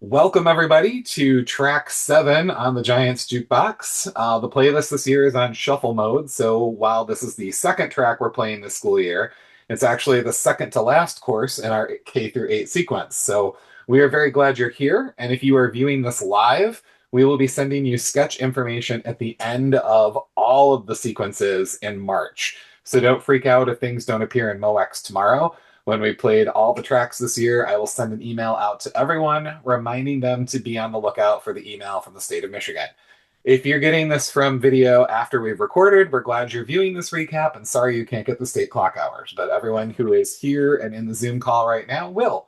Welcome, everybody, to track 7 on the Giants Jukebox. The playlist this year is on shuffle mode, so while this is the second track we're playing this school year, it's actually the second to last course in our K through 8 sequence. So we are very glad you're here, and if you are viewing this live, we will be sending you sketch information at the end of all of the sequences in March. So don't freak out if things don't appear in MoX tomorrow. When we played all the tracks this year, I will send an email out to everyone reminding them to be on the lookout for the email from the state of Michigan. If you're getting this from video after we've recorded, we're glad you're viewing this recap and sorry you can't get the state clock hours, but everyone who is here and in the Zoom call right now will.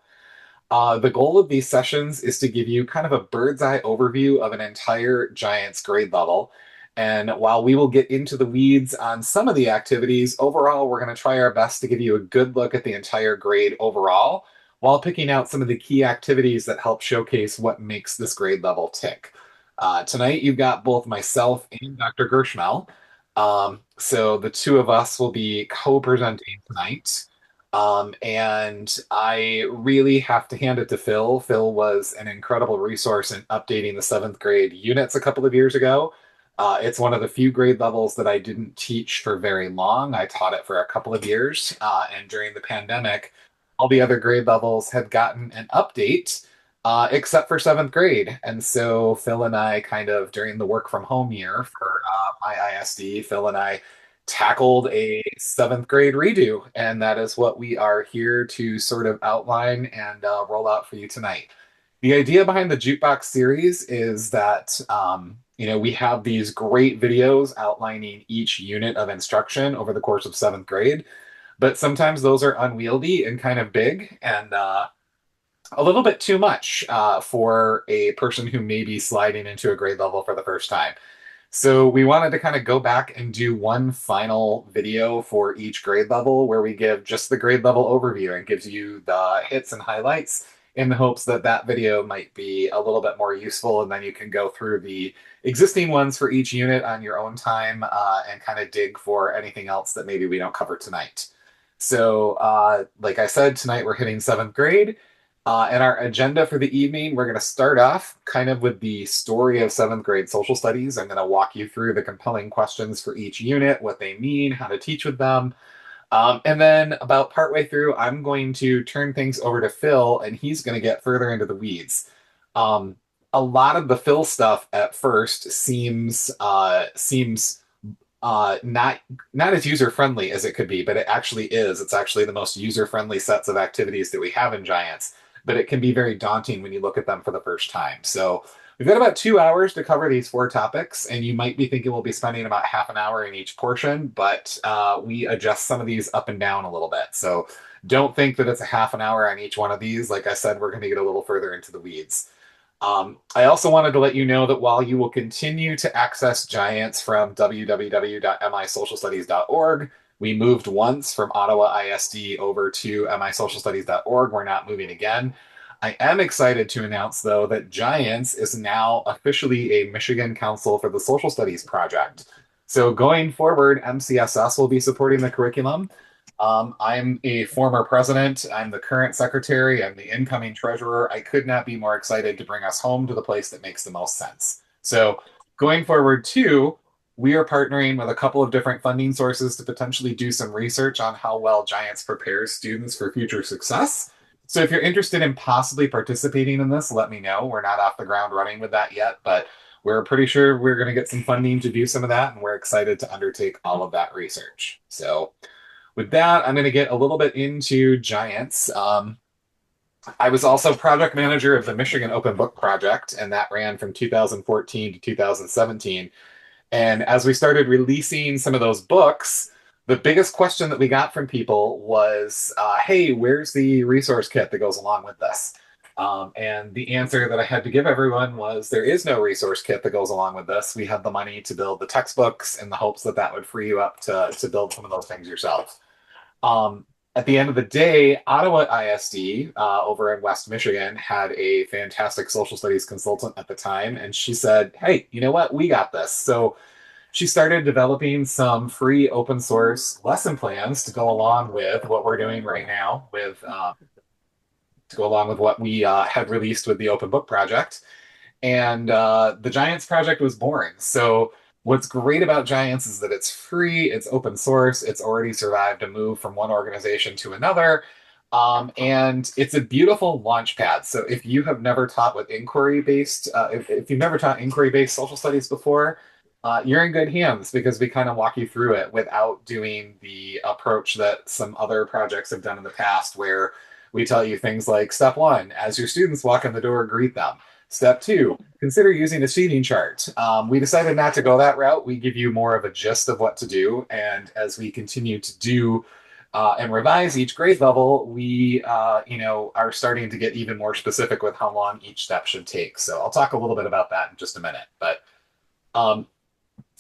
The goal of these sessions is to give you kind of a bird's eye overview of an entire Giants grade level. And while we will get into the weeds on some of the activities, overall, we're going to try our best to give you a good look at the entire grade overall, while picking out some of the key activities that help showcase what makes this grade level tick. Tonight, you've got both myself and Dr. Gershmel. So the two of us will be co-presenting tonight. And I really have to hand it to Phil. Phil was an incredible resource in updating the 7th grade units a couple of years ago. It's one of the few grade levels that I didn't teach for very long. I taught it for a couple of years, and during the pandemic, all the other grade levels had gotten an update, except for 7th grade. And so Phil and I kind of, during the work from home year for my ISD, Phil and I tackled a 7th grade redo, and that is what we are here to sort of outline and roll out for you tonight. The idea behind the Jukebox series is that we have these great videos outlining each unit of instruction over the course of 7th grade, but sometimes those are unwieldy and kind of big and a little bit too much for a person who may be sliding into a grade level for the first time. So we wanted to kind of go back and do one final video for each grade level where we give just the grade level overview and gives you the hits and highlights in the hopes that that video might be a little bit more useful, and then you can go through the existing ones for each unit on your own time and kind of dig for anything else that maybe we don't cover tonight. So like I said, tonight we're hitting 7th grade. And our agenda for the evening, we're going to start off kind of with the story of 7th grade social studies. I'm going to walk you through the compelling questions for each unit, what they mean, how to teach with them. And then about partway through, I'm going to turn things over to Phil, and he's going to get further into the weeds. A lot of the Phil stuff at first seems not as user friendly as it could be, but it actually is. It's actually the most user friendly sets of activities that we have in Giants, but it can be very daunting when you look at them for the first time. So we've got about 2 hours to cover these 4 topics, and you might be thinking we'll be spending about half an hour in each portion, but we adjust some of these up and down a little bit. So don't think that it's a half an hour on each one of these. Like I said, we're going to get a little further into the weeds. I also wanted to let you know that while you will continue to access Giants from www.misocialstudies.org, we moved once from Ottawa ISD over to misocialstudies.org. We're not moving again. I am excited to announce, though, that Giants is now officially a Michigan Council for the Social Studies project. So going forward, MCSS will be supporting the curriculum. I'm a former president. I'm the current secretary. I'm the incoming treasurer. I could not be more excited to bring us home to the place that makes the most sense. So going forward, too, we are partnering with a couple of different funding sources to potentially do some research on how well Giants prepares students for future success. So if you're interested in possibly participating in this, let me know. We're not off the ground running with that yet, but we're pretty sure we're going to get some funding to do some of that, and we're excited to undertake all of that research. So with that, I'm going to get a little bit into Giants. I was also project manager of the Michigan Open Book Project, and that ran from 2014 to 2017. And as we started releasing some of those books, the biggest question that we got from people was, hey, where's the resource kit that goes along with this? And the answer that I had to give everyone was there is no resource kit that goes along with this. We had the money to build the textbooks in the hopes that that would free you up to build some of those things yourself. At the end of the day, Ottawa ISD over in West Michigan had a fantastic social studies consultant at the time, and she said, hey, you know what? We got this. So she started developing some free open source lesson plans to go along with what we're doing right now with to go along with what we had released with the open book project. And the Giants project was born. So what's great about Giants is that it's free, it's open source, it's already survived a move from one organization to another. And it's a beautiful launch pad. So if you have never taught with inquiry based, if you've never taught inquiry based social studies before, you're in good hands because we kind of walk you through it without doing the approach that some other projects have done in the past, where we tell you things like step one, as your students walk in the door, greet them. Step two, consider using a seating chart. We decided not to go that route. We give you more of a gist of what to do. And as we continue to do and revise each grade level, we are starting to get even more specific with how long each step should take. So I'll talk a little bit about that in just a minute. But um,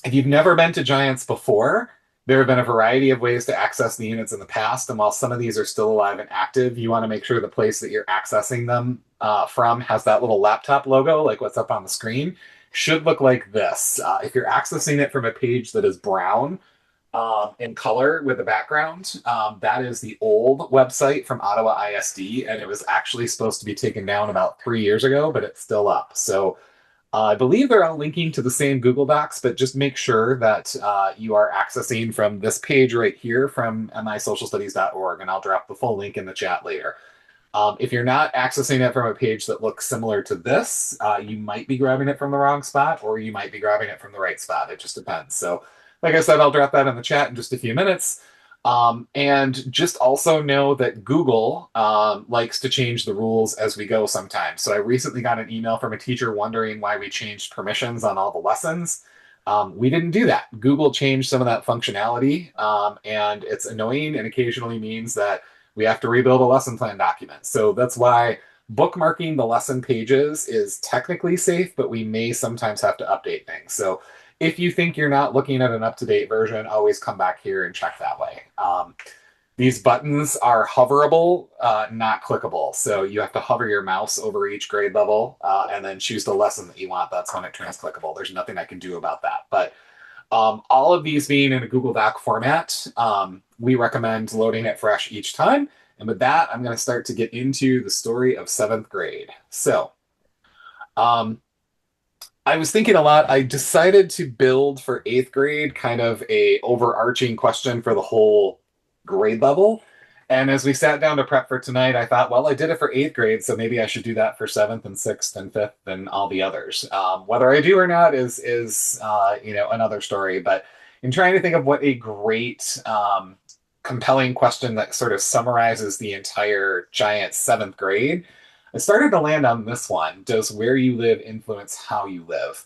if you've never been to Giants before, there have been a variety of ways to access the units in the past, and while some of these are still alive and active, you want to make sure the place that you're accessing them from has that little laptop logo, like what's up on the screen. Should look like this. If you're accessing it from a page that is brown in color with the background, that is the old website from Ottawa ISD, and it was actually supposed to be taken down about 3 years ago, but it's still up. So I believe they're all linking to the same Google Docs, but just make sure that you are accessing from this page right here from misocialstudies.org, and I'll drop the full link in the chat later. If you're not accessing it from a page that looks similar to this, you might be grabbing it from the wrong spot, or you might be grabbing it from the right spot. It just depends. So, like I said, I'll drop that in the chat in just a few minutes. And just also know that Google likes to change the rules as we go sometimes. So I recently got an email from a teacher wondering why we changed permissions on all the lessons. We didn't do that. Google changed some of that functionality, and it's annoying and occasionally means that we have to rebuild a lesson plan document. So that's why bookmarking the lesson pages is technically safe, but we may sometimes have to update things. So if you think you're not looking at an up-to-date version, always come back here and check that way. These buttons are hoverable, not clickable. So you have to hover your mouse over each grade level and then choose the lesson that you want. That's when it turns clickable. There's nothing I can do about that. But all of these being in a Google Doc format, we recommend loading it fresh each time. And with that, I'm going to start to get into the story of seventh grade. So, I was thinking a lot. I decided to build for eighth grade kind of a overarching question for the whole grade level. And as we sat down to prep for tonight, I thought, well, I did it for eighth grade, so maybe I should do that for seventh and sixth and fifth and all the others. Whether I do or not is another story. But in trying to think of what a great compelling question that sort of summarizes the entire giant seventh grade, I started to land on this one. Does where you live influence how you live?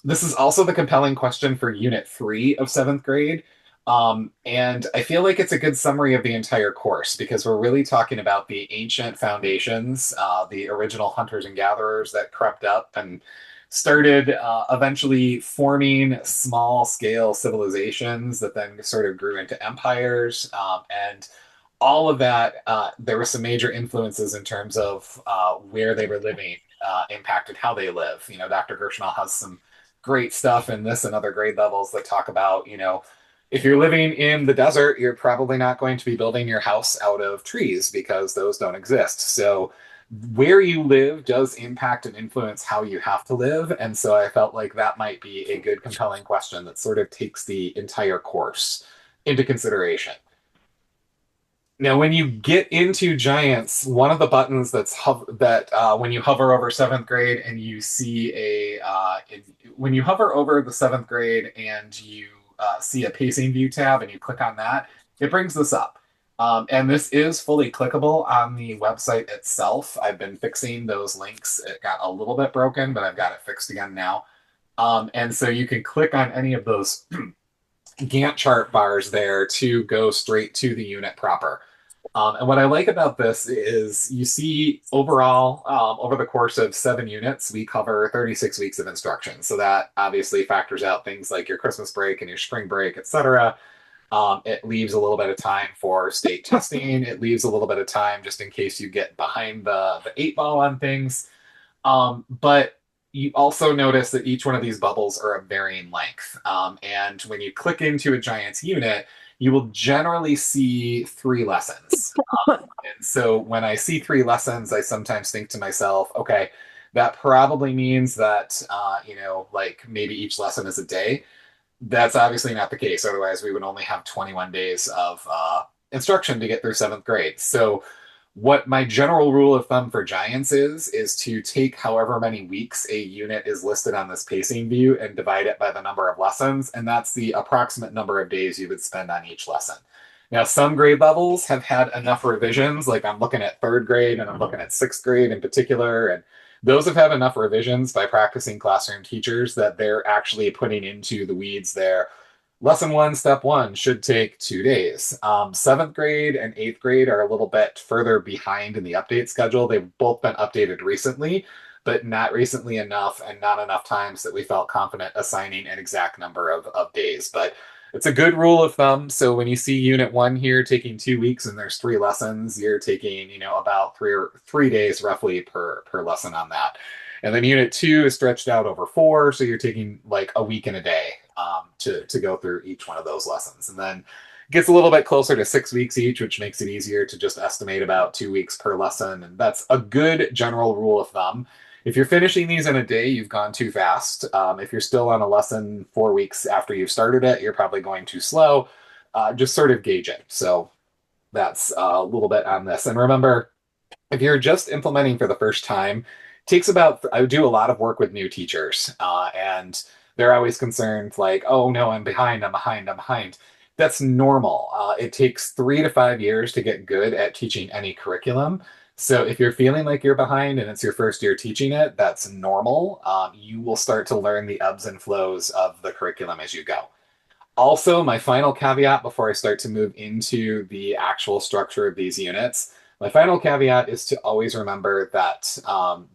This is also the compelling question for Unit 3 of seventh grade. And I feel like it's a good summary of the entire course because we're really talking about the ancient foundations, the original hunters and gatherers that crept up and started eventually forming small scale civilizations that then sort of grew into empires. And all of that, there were some major influences in terms of where they were living, impacted how they live. Dr. Gershmal has some great stuff in this and other grade levels that talk about, if you're living in the desert, you're probably not going to be building your house out of trees because those don't exist. So where you live does impact and influence how you have to live. And so I felt like that might be a good, compelling question that sort of takes the entire course into consideration. Now, when you get into Giants, one of the buttons when you hover over seventh grade and you see when you hover over the seventh grade and you see a pacing view tab and you click on that, it brings this up. And this is fully clickable on the website itself. I've been fixing those links. It got a little bit broken, but I've got it fixed again now. And so you can click on any of those Gantt chart bars there to go straight to the unit proper. And what I like about this is you see overall, over the course of 7 units, we cover 36 weeks of instruction. So that obviously factors out things like your Christmas break and your spring break, etc. It leaves a little bit of time for state testing. It leaves a little bit of time just in case you get behind the 8 ball on things. But you also notice that each one of these bubbles are of varying length. And when you click into a Giants unit, you will generally see three lessons. And so when I see three lessons, I sometimes think to myself, okay, that probably means that, like maybe each lesson is a day. That's obviously not the case. Otherwise, we would only have 21 days of instruction to get through seventh grade. So what my general rule of thumb for Giants is to take however many weeks a unit is listed on this pacing view and divide it by the number of lessons, and that's the approximate number of days you would spend on each lesson. Now, some grade levels have had enough revisions, like I'm looking at third grade and I'm looking at sixth grade in particular, and those have had enough revisions by practicing classroom teachers that they're actually putting into the weeds there. Lesson one, step one, should take 2 days. Seventh grade and eighth grade are a little bit further behind in the update schedule. They've both been updated recently, but not recently enough and not enough times that we felt confident assigning an exact number of days. But it's a good rule of thumb. So when you see unit one here taking 2 weeks and there's three lessons, you're taking, about 3 days roughly per lesson on that. And then unit two is stretched out over 4, so you're taking like a week and a day to go through each one of those lessons. And then it gets a little bit closer to 6 weeks each, which makes it easier to just estimate about 2 weeks per lesson. And that's a good general rule of thumb. If you're finishing these in a day, you've gone too fast. If you're still on a lesson 4 weeks after you've started it, you're probably going too slow. Just sort of gauge it. So that's a little bit on this. And remember, if you're just implementing for the first time, it takes about, I do a lot of work with new teachers, and they're always concerned like, oh no, I'm behind, I'm behind, I'm behind. That's normal. It takes 3 to 5 years to get good at teaching any curriculum. So if you're feeling like you're behind and it's your first year teaching it, that's normal. You will start to learn the ebbs and flows of the curriculum as you go. Also, my final caveat before I start to move into the actual structure of these units, my final caveat is to always remember that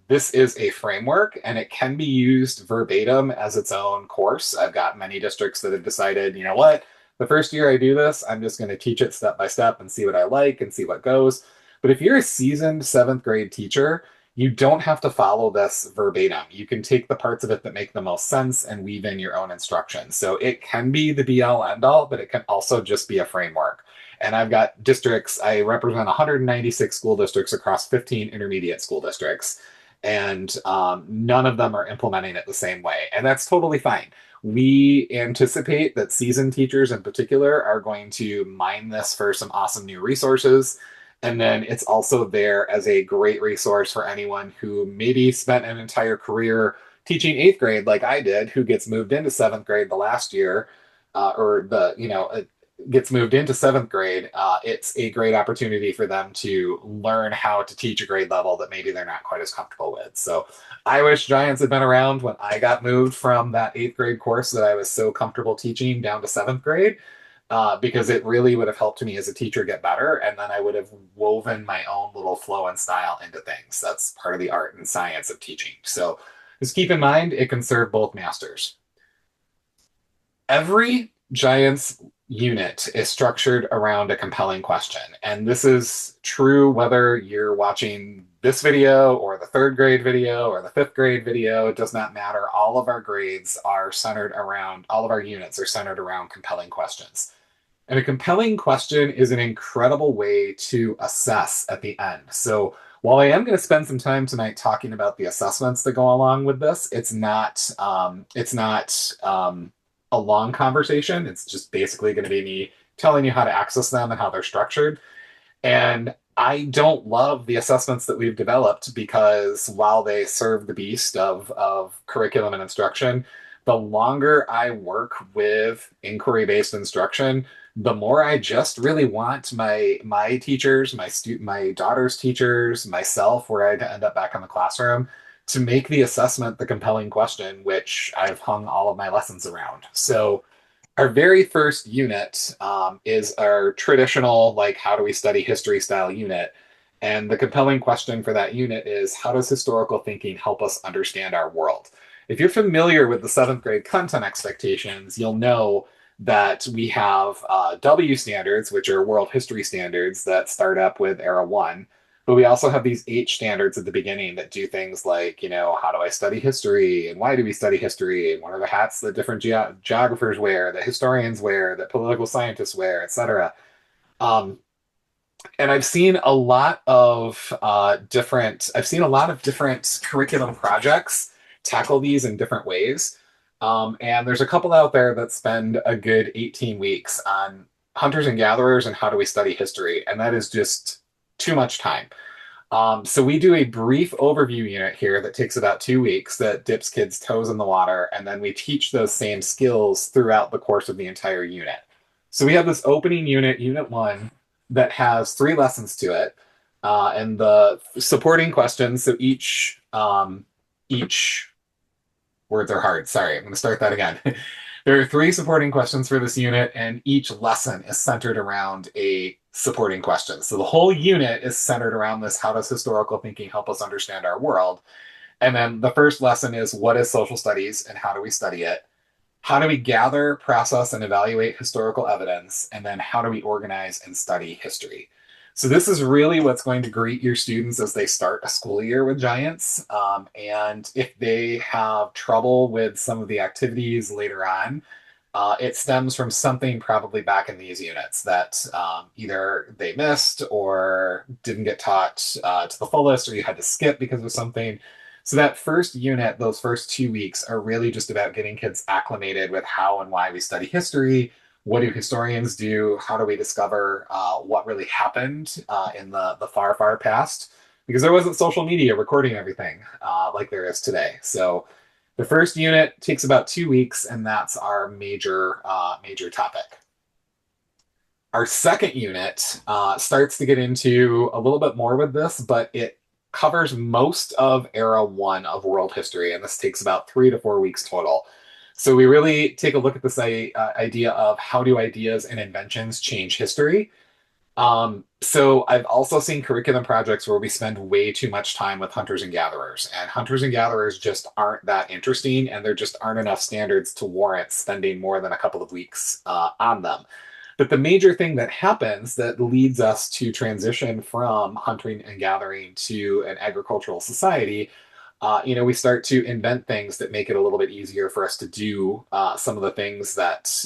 this is a framework and it can be used verbatim as its own course. I've got many districts that have decided, you know what, the first year I do this, I'm just going to teach it step by step and see what I like and see what goes. But if you're a seasoned seventh grade teacher, you don't have to follow this verbatim. You can take the parts of it that make the most sense and weave in your own instructions. So it can be the be all end all, but it can also just be a framework. And I've got districts, I represent 196 school districts across 15 intermediate school districts, and none of them are implementing it the same way. And that's totally fine. We anticipate that seasoned teachers in particular are going to mine this for some awesome new resources. And then it's also there as a great resource for anyone who maybe spent an entire career teaching eighth grade like I did, who gets moved into seventh grade the last year, gets moved into seventh grade. It's a great opportunity for them to learn how to teach a grade level that maybe they're not quite as comfortable with. So I wish Giants had been around when I got moved from that eighth grade course that I was so comfortable teaching down to seventh grade, because it really would have helped me as a teacher get better. And then I would have woven my own little flow and style into things. That's part of the art and science of teaching. So just keep in mind, it can serve both masters. Every Giants unit is structured around a compelling question. And this is true whether you're watching this video or the third grade video or the fifth grade video. It does not matter. All of our grades are centered around, all of our units are centered around compelling questions. And a compelling question is an incredible way to assess at the end. So while I am going to spend some time tonight talking about the assessments that go along with this, it's not a long conversation. It's just basically going to be me telling you how to access them and how they're structured. And I don't love the assessments that we've developed because while they serve the beast of curriculum and instruction, the longer I work with inquiry-based instruction, the more I just really want my teachers, my daughter's teachers, myself, where I'd end up back in the classroom, to make the assessment the compelling question, which I've hung all of my lessons around. So our very first unit is our traditional, like, how do we study history style unit. And the compelling question for that unit is, how does historical thinking help us understand our world? If you're familiar with the seventh grade content expectations, you'll know that we have W standards, which are world history standards that start up with era one. But we also have these H standards at the beginning that do things like, how do I study history and why do we study history and what are the hats that different geographers wear, that historians wear, that political scientists wear, etc. Um, and I've seen a lot of different curriculum projects tackle these in different ways. And there's a couple out there that spend a good 18 weeks on hunters and gatherers and how do we study history, and that is just too much time. So we do a brief overview unit here that takes about 2 weeks that dips kids' toes in the water, and then we teach those same skills throughout the course of the entire unit. So we have this opening unit, Unit 1, that has 3 lessons to it, and the supporting questions. So each words are hard. Sorry, I'm going to start that again. There are 3 supporting questions for this unit, and each lesson is centered around a supporting question. So the whole unit is centered around this: how does historical thinking help us understand our world? And then the first lesson is, what is social studies and how do we study it? How do we gather, process, and evaluate historical evidence? And then how do we organize and study history? So this is really what's going to greet your students as they start a school year with Giants. And if they have trouble with some of the activities later on, it stems from something probably back in these units that either they missed or didn't get taught to the fullest, or you had to skip because of something. So that first unit, those first 2 weeks, are really just about getting kids acclimated with how and why we study history. What do historians do? How do we discover what really happened in the far, far past? Because there wasn't social media recording everything like there is today. So the first unit takes about 2 weeks, and that's our major topic. Our second unit starts to get into a little bit more with this, but it covers most of Era 1 of world history, and this takes about 3 to 4 weeks total. So we really take a look at this idea of how do ideas and inventions change history. So I've also seen curriculum projects where we spend way too much time with hunters and gatherers, and hunters and gatherers just aren't that interesting, and there just aren't enough standards to warrant spending more than a couple of weeks on them. But the major thing that happens that leads us to transition from hunting and gathering to an agricultural society, we start to invent things that make it a little bit easier for us to do some of the things that,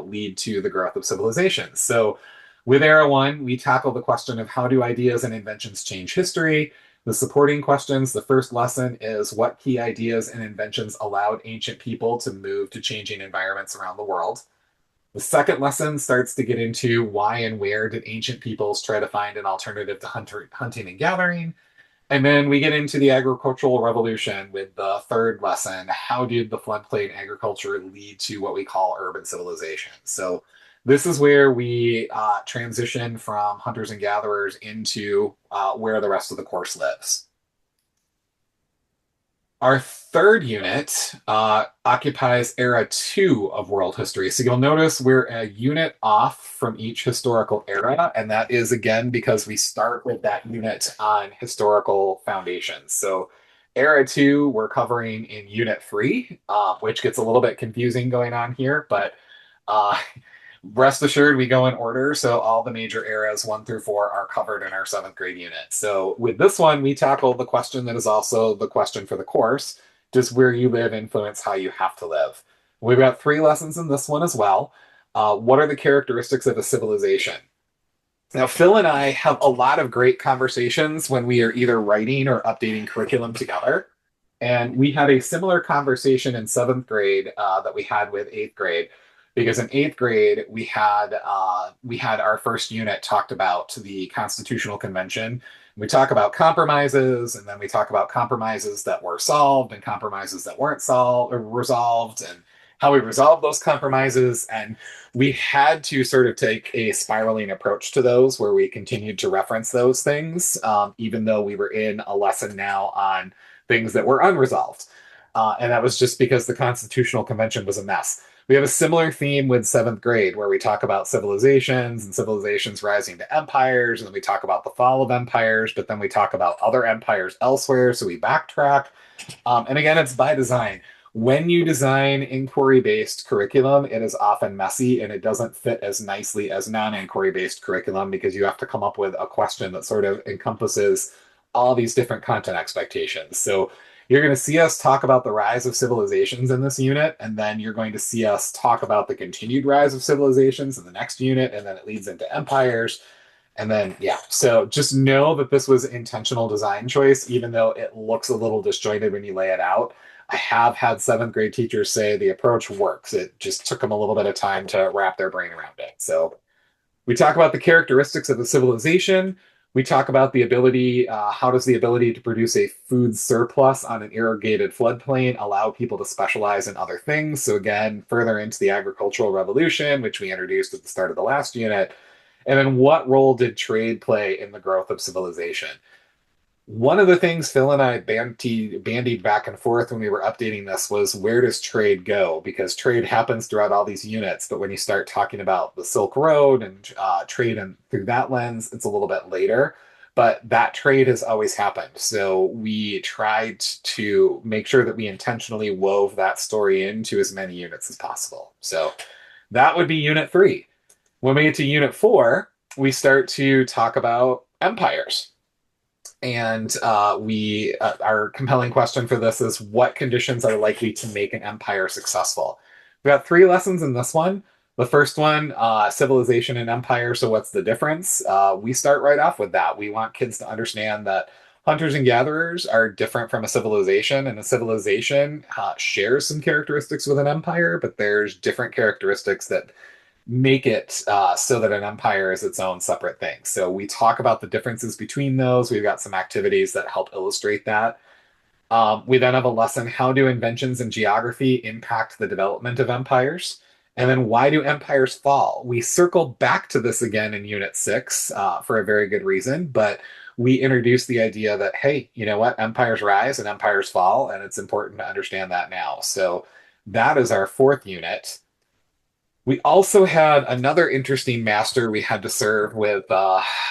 lead to the growth of civilization. So with Era 1, we tackle the question of how do ideas and inventions change history. The supporting questions, the first lesson is what key ideas and inventions allowed ancient people to move to changing environments around the world. The second lesson starts to get into why and where did ancient peoples try to find an alternative to hunting and gathering. And then we get into the agricultural revolution with the third lesson. How did the floodplain agriculture lead to what we call urban civilization? So this is where we transition from hunters and gatherers into where the rest of the course lives. Our third unit occupies Era 2 of world history. So you'll notice we're a unit off from each historical era, and that is, again, because we start with that unit on historical foundations. So Era 2, we're covering in Unit 3, which gets a little bit confusing going on here, but uh, rest assured, we go in order. So all the major eras 1 through 4 are covered in our 7th grade unit. So with this one, we tackle the question that is also the question for the course: does where you live influence how you have to live? We've got 3 lessons in this one as well. What are the characteristics of a civilization? Now, Phil and I have a lot of great conversations when we are either writing or updating curriculum together. And we had a similar conversation in 7th grade that we had with 8th grade, because in 8th grade we had our first unit talked about the Constitutional Convention. We talk about compromises, and then we talk about compromises that were solved and compromises that weren't solved or resolved, and how we resolved those compromises. And we had to sort of take a spiraling approach to those, where we continued to reference those things, even though we were in a lesson now on things that were unresolved. And that was just because the Constitutional Convention was a mess. We have a similar theme with 7th grade, where we talk about civilizations and civilizations rising to empires, and then we talk about the fall of empires, but then we talk about other empires elsewhere, so we backtrack. And again, it's by design. When you design inquiry-based curriculum, it is often messy and it doesn't fit as nicely as non-inquiry-based curriculum because you have to come up with a question that sort of encompasses all these different content expectations. So you're going to see us talk about the rise of civilizations in this unit, and then you're going to see us talk about the continued rise of civilizations in the next unit, and then it leads into empires. And then, yeah, so just know that this was intentional design choice, even though it looks a little disjointed when you lay it out. I have had seventh grade teachers say the approach works. It just took them a little bit of time to wrap their brain around it. So we talk about the characteristics of the civilization. We talk about the ability, how does the ability to produce a food surplus on an irrigated floodplain allow people to specialize in other things? So again, further into the agricultural revolution, which we introduced at the start of the last unit. And then what role did trade play in the growth of civilization? One of the things Phil and I bandied back and forth when we were updating this was where does trade go? Because trade happens throughout all these units, but when you start talking about the Silk Road and trade and through that lens, it's a little bit later. But that trade has always happened. So we tried to make sure that we intentionally wove that story into as many units as possible. So that would be Unit 3. When we get to Unit 4, we start to talk about empires. And our compelling question for this is what conditions are likely to make an empire successful? We've got three lessons in this one. The first one, civilization and empire. So, what's the difference? We start right off with that. We want kids to understand that hunters and gatherers are different from a civilization, and a civilization shares some characteristics with an empire, but there's different characteristics that make it so that an empire is its own separate thing. So we talk about the differences between those. We've got some activities that help illustrate that. We then have a lesson, how do inventions in geography impact the development of empires? And then why do empires fall? We circle back to this again in Unit 6 for a very good reason, but we introduce the idea that, hey, you know what? Empires rise and empires fall, and it's important to understand that now. So that is our fourth unit. We also had another interesting master we had to serve with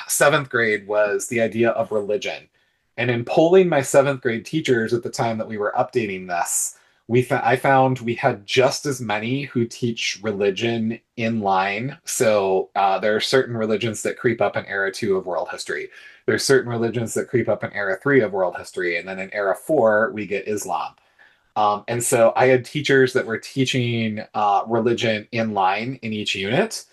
seventh grade was the idea of religion. And in polling my seventh grade teachers at the time that we were updating this, I found we had just as many who teach religion in line. So there are certain religions that creep up in era 2 of world history. There's certain religions that creep up in era 3 of world history. And then in era 4, we get Islam. And so I had teachers that were teaching religion in line in each unit.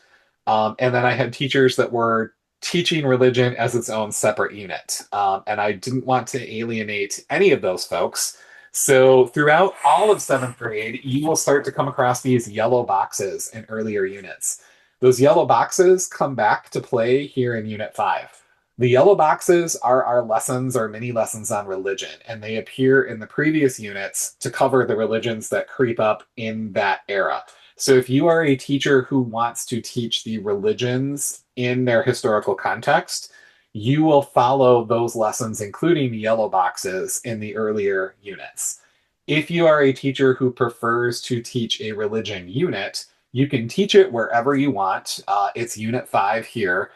And then I had teachers that were teaching religion as its own separate unit. And I didn't want to alienate any of those folks. So throughout all of seventh grade, you will start to come across these yellow boxes in earlier units. Those yellow boxes come back to play here in Unit 5. The yellow boxes are our lessons, our mini lessons on religion, and they appear in the previous units to cover the religions that creep up in that era. So if you are a teacher who wants to teach the religions in their historical context, you will follow those lessons, including the yellow boxes in the earlier units. If you are a teacher who prefers to teach a religion unit, you can teach it wherever you want. It's Unit 5 here,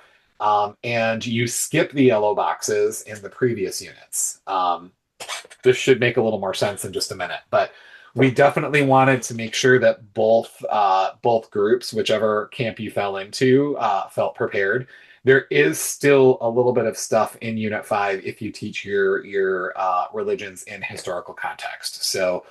and you skip the yellow boxes in the previous units. This should make a little more sense in just a minute, but we definitely wanted to make sure that both groups, whichever camp you fell into, felt prepared. There is still a little bit of stuff in Unit 5 if you teach your religions in historical context. So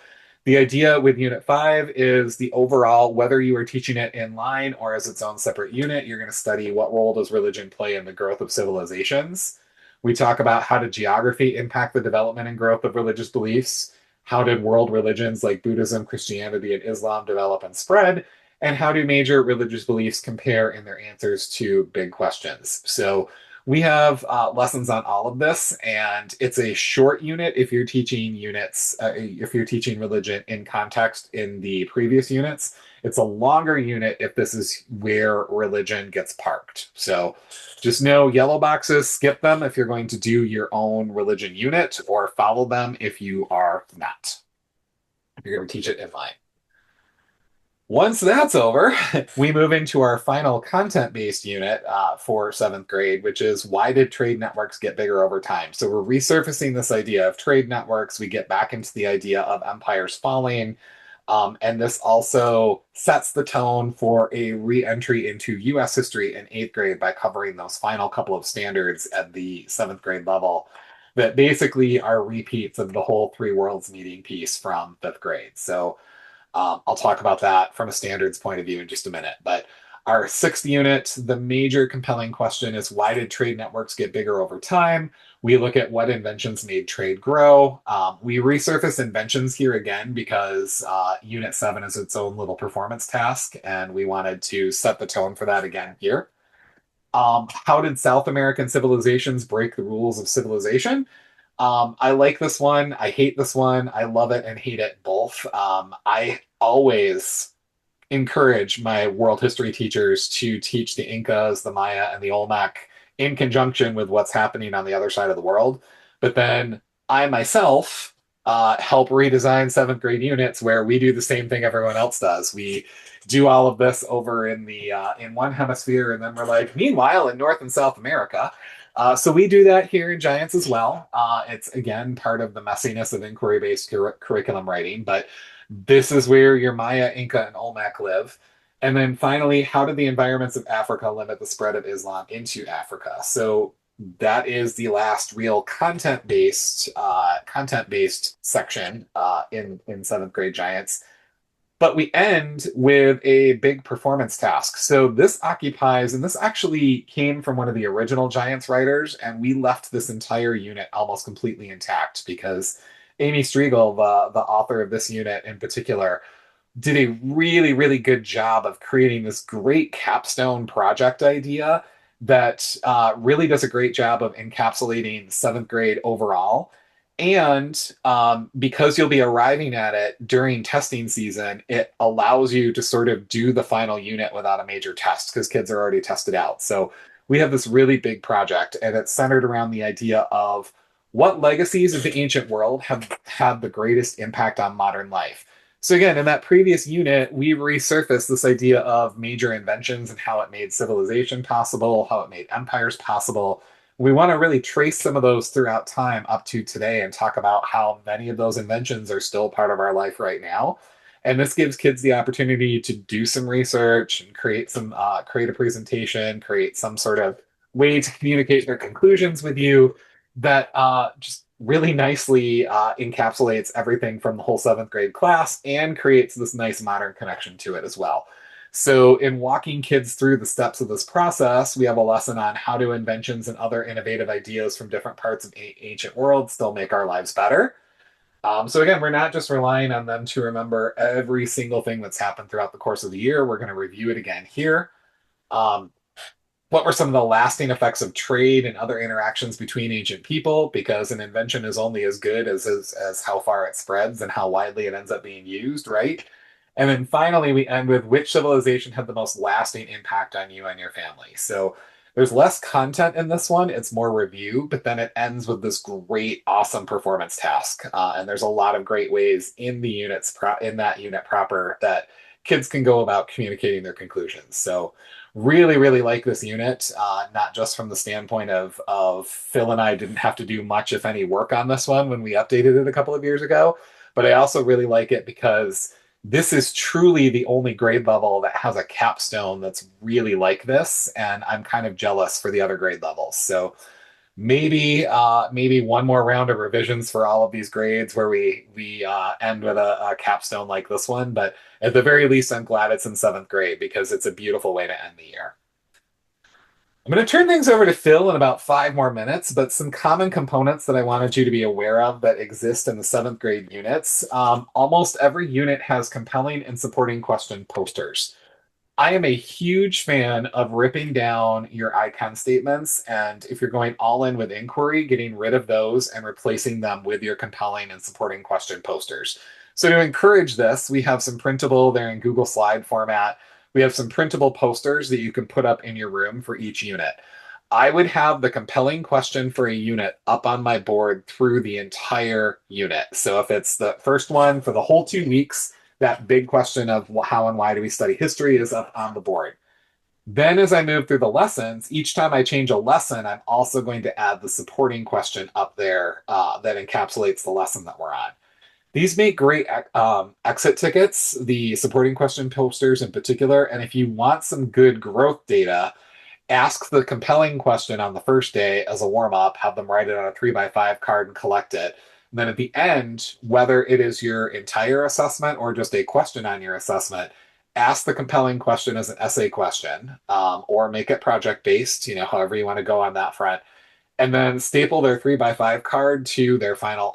the idea with Unit 5 is the overall, whether you are teaching it in line or as its own separate unit, you're going to study what role does religion play in the growth of civilizations. We talk about how did geography impact the development and growth of religious beliefs? How did world religions like Buddhism, Christianity, and Islam develop and spread? And how do major religious beliefs compare in their answers to big questions? So we have lessons on all of this, and it's a short unit if you're teaching if you're teaching religion in context in the previous units. It's a longer unit if this is where religion gets parked. So just know yellow boxes, skip them if you're going to do your own religion unit, or follow them if you are not. If you're going to teach it in line. Once that's over, we move into our final content-based unit for seventh grade, which is why did trade networks get bigger over time? So we're resurfacing this idea of trade networks. We get back into the idea of empires falling. And this also sets the tone for a re-entry into US history in eighth grade by covering those final couple of standards at the seventh grade level that basically are repeats of the whole three worlds meeting piece from fifth grade. So I'll talk about that from a standards point of view in just a minute. But our sixth unit, the major compelling question is why did trade networks get bigger over time? We look at what inventions made trade grow. We resurface inventions here again because Unit 7 is its own little performance task, and we wanted to set the tone for that again here. How did South American civilizations break the rules of civilization? I like this one. I hate this one. I love it and hate it both. I always encourage my world history teachers to teach the Incas, the Maya, and the Olmec in conjunction with what's happening on the other side of the world. But then I myself help redesign seventh grade units where we do the same thing everyone else does. We do all of this over in the in one hemisphere, and then we're like, meanwhile, in North and South America. So we do that here in Giants as well. It's again part of the messiness of inquiry-based curriculum writing, but this is where your Maya, Inca, and Olmec live. And then finally, how did the environments of Africa limit the spread of Islam into Africa? So that is the last real content-based section in seventh grade Giants. But we end with a big performance task. So this occupies, and this actually came from one of the original Giants writers, and we left this entire unit almost completely intact because Amy Striegel, the author of this unit in particular, did a really, really good job of creating this great capstone project idea that really does a great job of encapsulating seventh grade overall. And because you'll be arriving at it during testing season, it allows you to sort of do the final unit without a major test because kids are already tested out. So we have this really big project, and it's centered around the idea of what legacies of the ancient world have had the greatest impact on modern life. So again, in that previous unit, we resurfaced this idea of major inventions and how it made civilization possible, how it made empires possible. We want to really trace some of those throughout time up to today and talk about how many of those inventions are still part of our life right now. And this gives kids the opportunity to do some research and create a presentation, create some sort of way to communicate their conclusions with you that just really nicely encapsulates everything from the whole seventh grade class and creates this nice modern connection to it as well. So, in walking kids through the steps of this process, we have a lesson on how do inventions and other innovative ideas from different parts of ancient world still make our lives better. So, again, we're not just relying on them to remember every single thing that's happened throughout the course of the year. We're going to review it again here. Um, what were some of the lasting effects of trade and other interactions between ancient people? Because an invention is only as good as how far it spreads and how widely it ends up being used, right? And then finally, we end with which civilization had the most lasting impact on you and your family. So there's less content in this one, it's more review, but then it ends with this great, awesome performance task. And there's a lot of great ways in the in that unit proper that kids can go about communicating their conclusions. So really, really like this unit, not just from the standpoint of Phil and I didn't have to do much, if any, work on this one when we updated it a couple of years ago. But I also really like it because this is truly the only grade level that has a capstone that's really like this, and I'm kind of jealous for the other grade levels. So maybe one more round of revisions for all of these grades where we end with a capstone like this one. But at the very least, I'm glad it's in seventh grade because it's a beautiful way to end the year. I'm going to turn things over to Phil in about 5 more minutes, but some common components that I wanted you to be aware of that exist in the seventh grade units. Almost every unit has compelling and supporting question posters. I am a huge fan of ripping down your icon statements, and if you're going all in with inquiry, getting rid of those and replacing them with your compelling and supporting question posters. So to encourage this, we have some printable, they're in Google Slide format. We have some printable posters that you can put up in your room for each unit. I would have the compelling question for a unit up on my board through the entire unit. So if it's the first one for the whole 2 weeks, that big question of how and why do we study history is up on the board. Then, as I move through the lessons, each time I change a lesson, I'm also going to add the supporting question up there that encapsulates the lesson that we're on. These make great exit tickets, the supporting question posters in particular. And if you want some good growth data, ask the compelling question on the first day as a warm up, have them write it on a 3x5 card and collect it. And then at the end, whether it is your entire assessment or just a question on your assessment, ask the compelling question as an essay question, or make it project based, however you want to go on that front, and then staple their 3x5 card to their final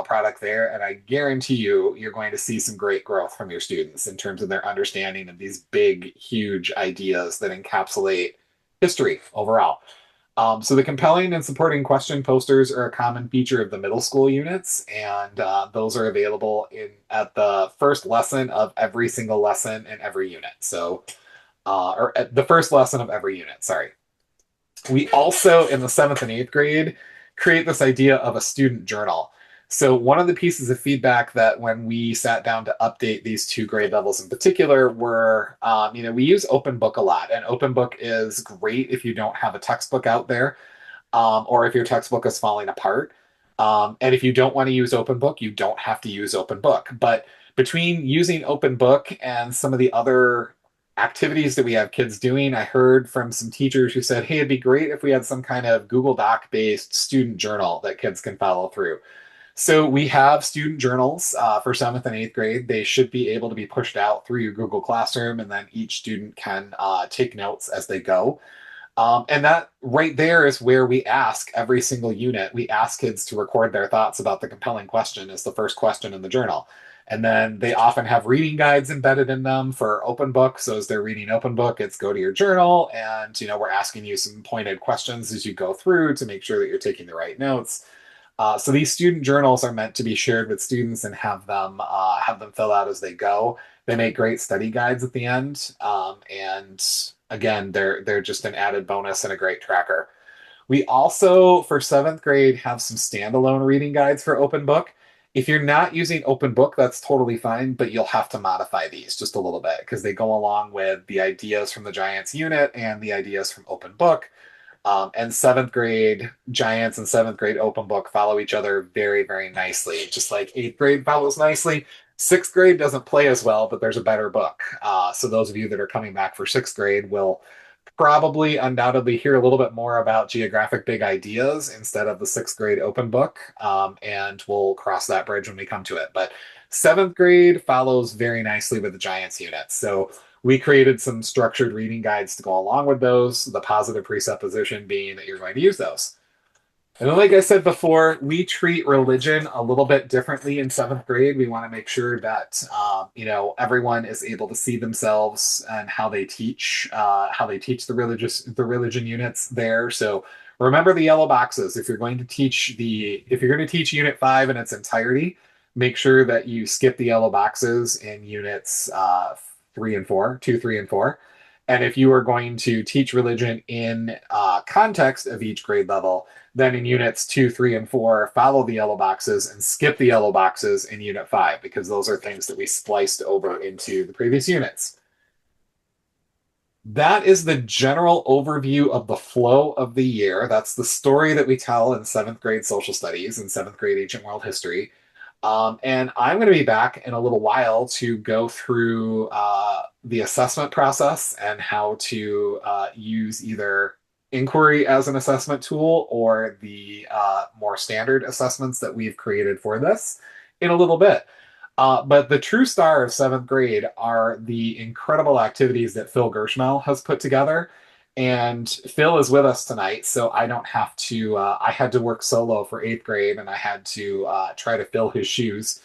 product there. And I guarantee you're going to see some great growth from your students in terms of their understanding of these big, huge ideas that encapsulate history overall. So the compelling and supporting question posters are a common feature of the middle school units, and those are available at the first lesson of every single lesson in every unit. So, or at the first lesson of every unit. Sorry. We also, in the seventh and eighth grade, create this idea of a student journal. So, one of the pieces of feedback that when we sat down to update these two grade levels in particular were, we use open book a lot, and open book is great if you don't have a textbook out there, or if your textbook is falling apart. And if you don't want to use open book, you don't have to use open book. But between using open book and some of the other activities that we have kids doing, I heard from some teachers who said, hey, it'd be great if we had some kind of Google Doc based student journal that kids can follow through. So we have student journals for seventh and eighth grade. They should be able to be pushed out through your Google Classroom, and then each student can take notes as they go. And that right there is where we ask every single unit, we ask kids to record their thoughts about the compelling question as the first question in the journal. And then they often have reading guides embedded in them for open book. So as they're reading open book, it's go to your journal, and we're asking you some pointed questions as you go through to make sure that you're taking the right notes. So these student journals are meant to be shared with students and have them fill out as they go. They make great study guides at the end, and again, they're just an added bonus and a great tracker. We also, for seventh grade, have some standalone reading guides for open book. If you're not using open book, that's totally fine, but you'll have to modify these just a little bit because they go along with the ideas from the Giants unit and the ideas from open book. And seventh grade Giants and seventh grade open book follow each other very, very nicely, just like eighth grade follows nicely. Sixth grade doesn't play as well, but there's a better book. So those of you that are coming back for sixth grade will probably undoubtedly hear a little bit more about geographic big ideas instead of the sixth grade open book. And we'll cross that bridge when we come to it. But seventh grade follows very nicely with the Giants unit. So we created some structured reading guides to go along with those, the positive presupposition being that you're going to use those. And then, like I said before, we treat religion a little bit differently in seventh grade. We want to make sure that everyone is able to see themselves and how they teach the religion units there. So remember the yellow boxes. If you're going to teach Unit 5 in its entirety, make sure that you skip the yellow boxes in units 2, 3, and 4. And if you are going to teach religion in context of each grade level, then in units 2, 3, and 4, follow the yellow boxes and skip the yellow boxes in unit 5, because those are things that we spliced over into the previous units. That is the general overview of the flow of the year. That's the story that we tell in seventh grade social studies and seventh grade ancient world history. And I'm going to be back in a little while to go through the assessment process and how to use either inquiry as an assessment tool or the more standard assessments that we've created for this in a little bit. But the true star of seventh grade are the incredible activities that Phil Gershmel has put together. And Phil is with us tonight, so I don't have to. I had to work solo for eighth grade, and I had to try to fill his shoes.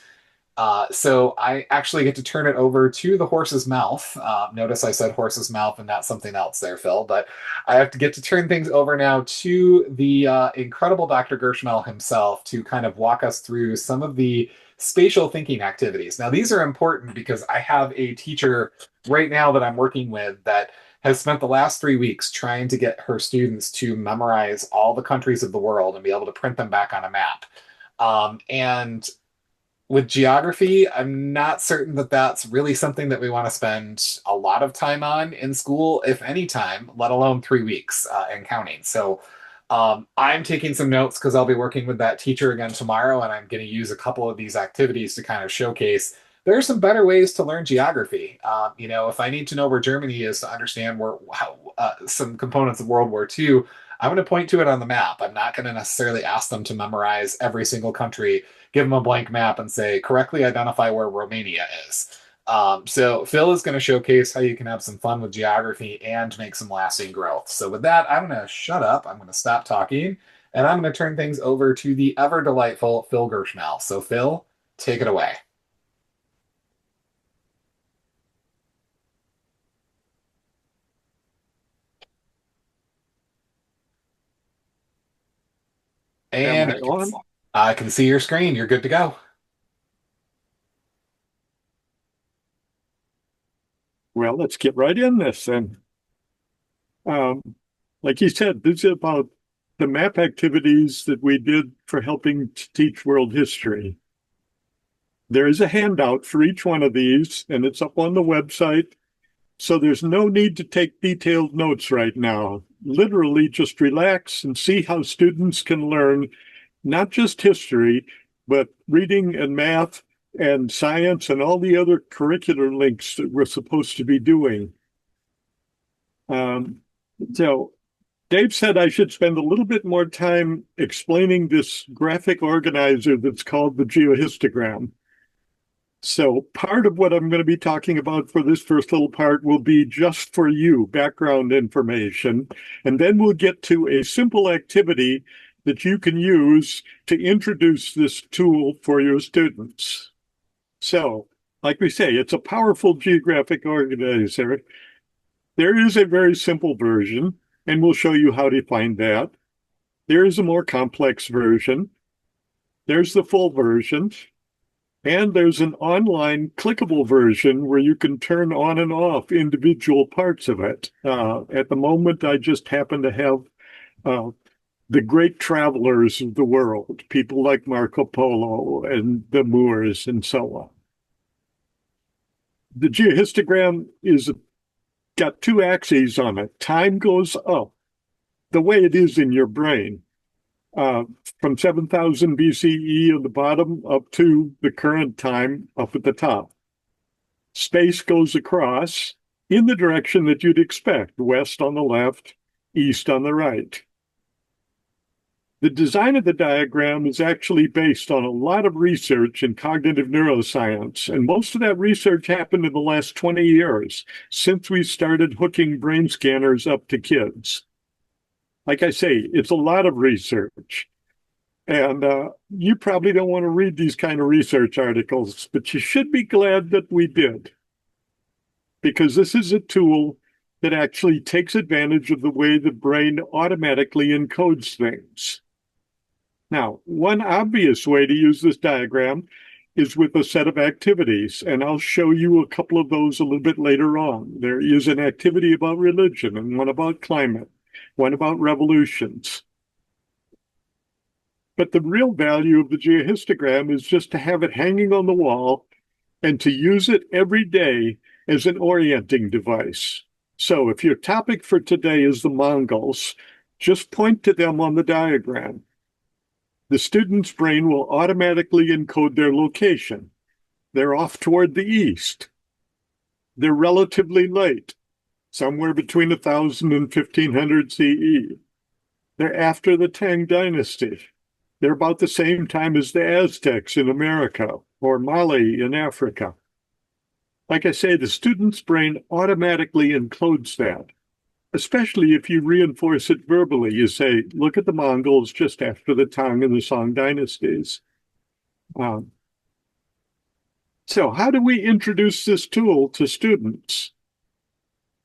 So I actually get to turn it over to the horse's mouth. Notice I said horse's mouth and not something else there, Phil. But I have to get to turn things over now to the incredible Dr. Gershmel himself to kind of walk us through some of the spatial thinking activities. Now, these are important because I have a teacher right now that I'm working with that has spent the last 3 weeks trying to get her students to memorize all the countries of the world and be able to print them back on a map. And with geography, I'm not certain that that's really something that we want to spend a lot of time on in school, if any time, let alone 3 weeks and counting. So I'm taking some notes because I'll be working with that teacher again tomorrow, and I'm going to use a couple of these activities to kind of showcase there are some better ways to learn geography. If I need to know where Germany is to understand some components of World War II, I'm going to point to it on the map. I'm not going to necessarily ask them to memorize every single country, give them a blank map, and say, correctly identify where Romania is. So Phil is going to showcase how you can have some fun with geography and make some lasting growth. So with that, I'm going to shut up. I'm going to stop talking, and I'm going to turn things over to the ever delightful Phil Gershmel. So Phil, take it away. Am And I on? I can see your screen. You're good to go. Well, let's get right in this then. Um, like you said, this is about the map activities that we did for helping to teach world history. There is a handout for each one of these, and it's up on the website. So there's no need to take detailed notes right now. Literally, just relax and see how students can learn not just history, but reading and math and science and all the other curricular links that we're supposed to be doing. Um, so Dave said I should spend a little bit more time explaining this graphic organizer that's called the geohistogram. So part of what I'm going to be talking about for this first little part will be just for you, background information. And then we'll get to a simple activity that you can use to introduce this tool for your students. So, like we say, it's a powerful geographic organizer. There is a very simple version, and we'll show you how to find that. There is a more complex version. There's the full version. And there's an online clickable version where you can turn on and off individual parts of it. At the moment, I just happen to have uh, the great travelers of the world, people like Marco Polo and the Moors and so on. The geohistogram is got two axes on it. Time goes up the way it is in your brain. From 7,000 BCE at the bottom up to the current time up at the top. Space goes across in the direction that you'd expect, west on the left, east on the right. The design of the diagram is actually based on a lot of research in cognitive neuroscience, and most of that research happened in the last 20 years since we started hooking brain scanners up to kids. Like I say, it's a lot of research. And you probably don't want to read these kind of research articles, but you should be glad that we did. Because this is a tool that actually takes advantage of the way the brain automatically encodes things. Now, one obvious way to use this diagram is with a set of activities, and I'll show you a couple of those a little bit later on. There is an activity about religion and one about climate, one about revolutions. But the real value of the geohistogram is just to have it hanging on the wall and to use it every day as an orienting device. So if your topic for today is the Mongols, just point to them on the diagram. The student's brain will automatically encode their location. They're off toward the east. They're relatively late, somewhere between 1000 and 1500 CE. They're after the Tang Dynasty. They're about the same time as the Aztecs in America or Mali in Africa. Like I say, the student's brain automatically encodes that, especially if you reinforce it verbally. You say, look at the Mongols just after the Tang and the Song dynasties. So how do we introduce this tool to students?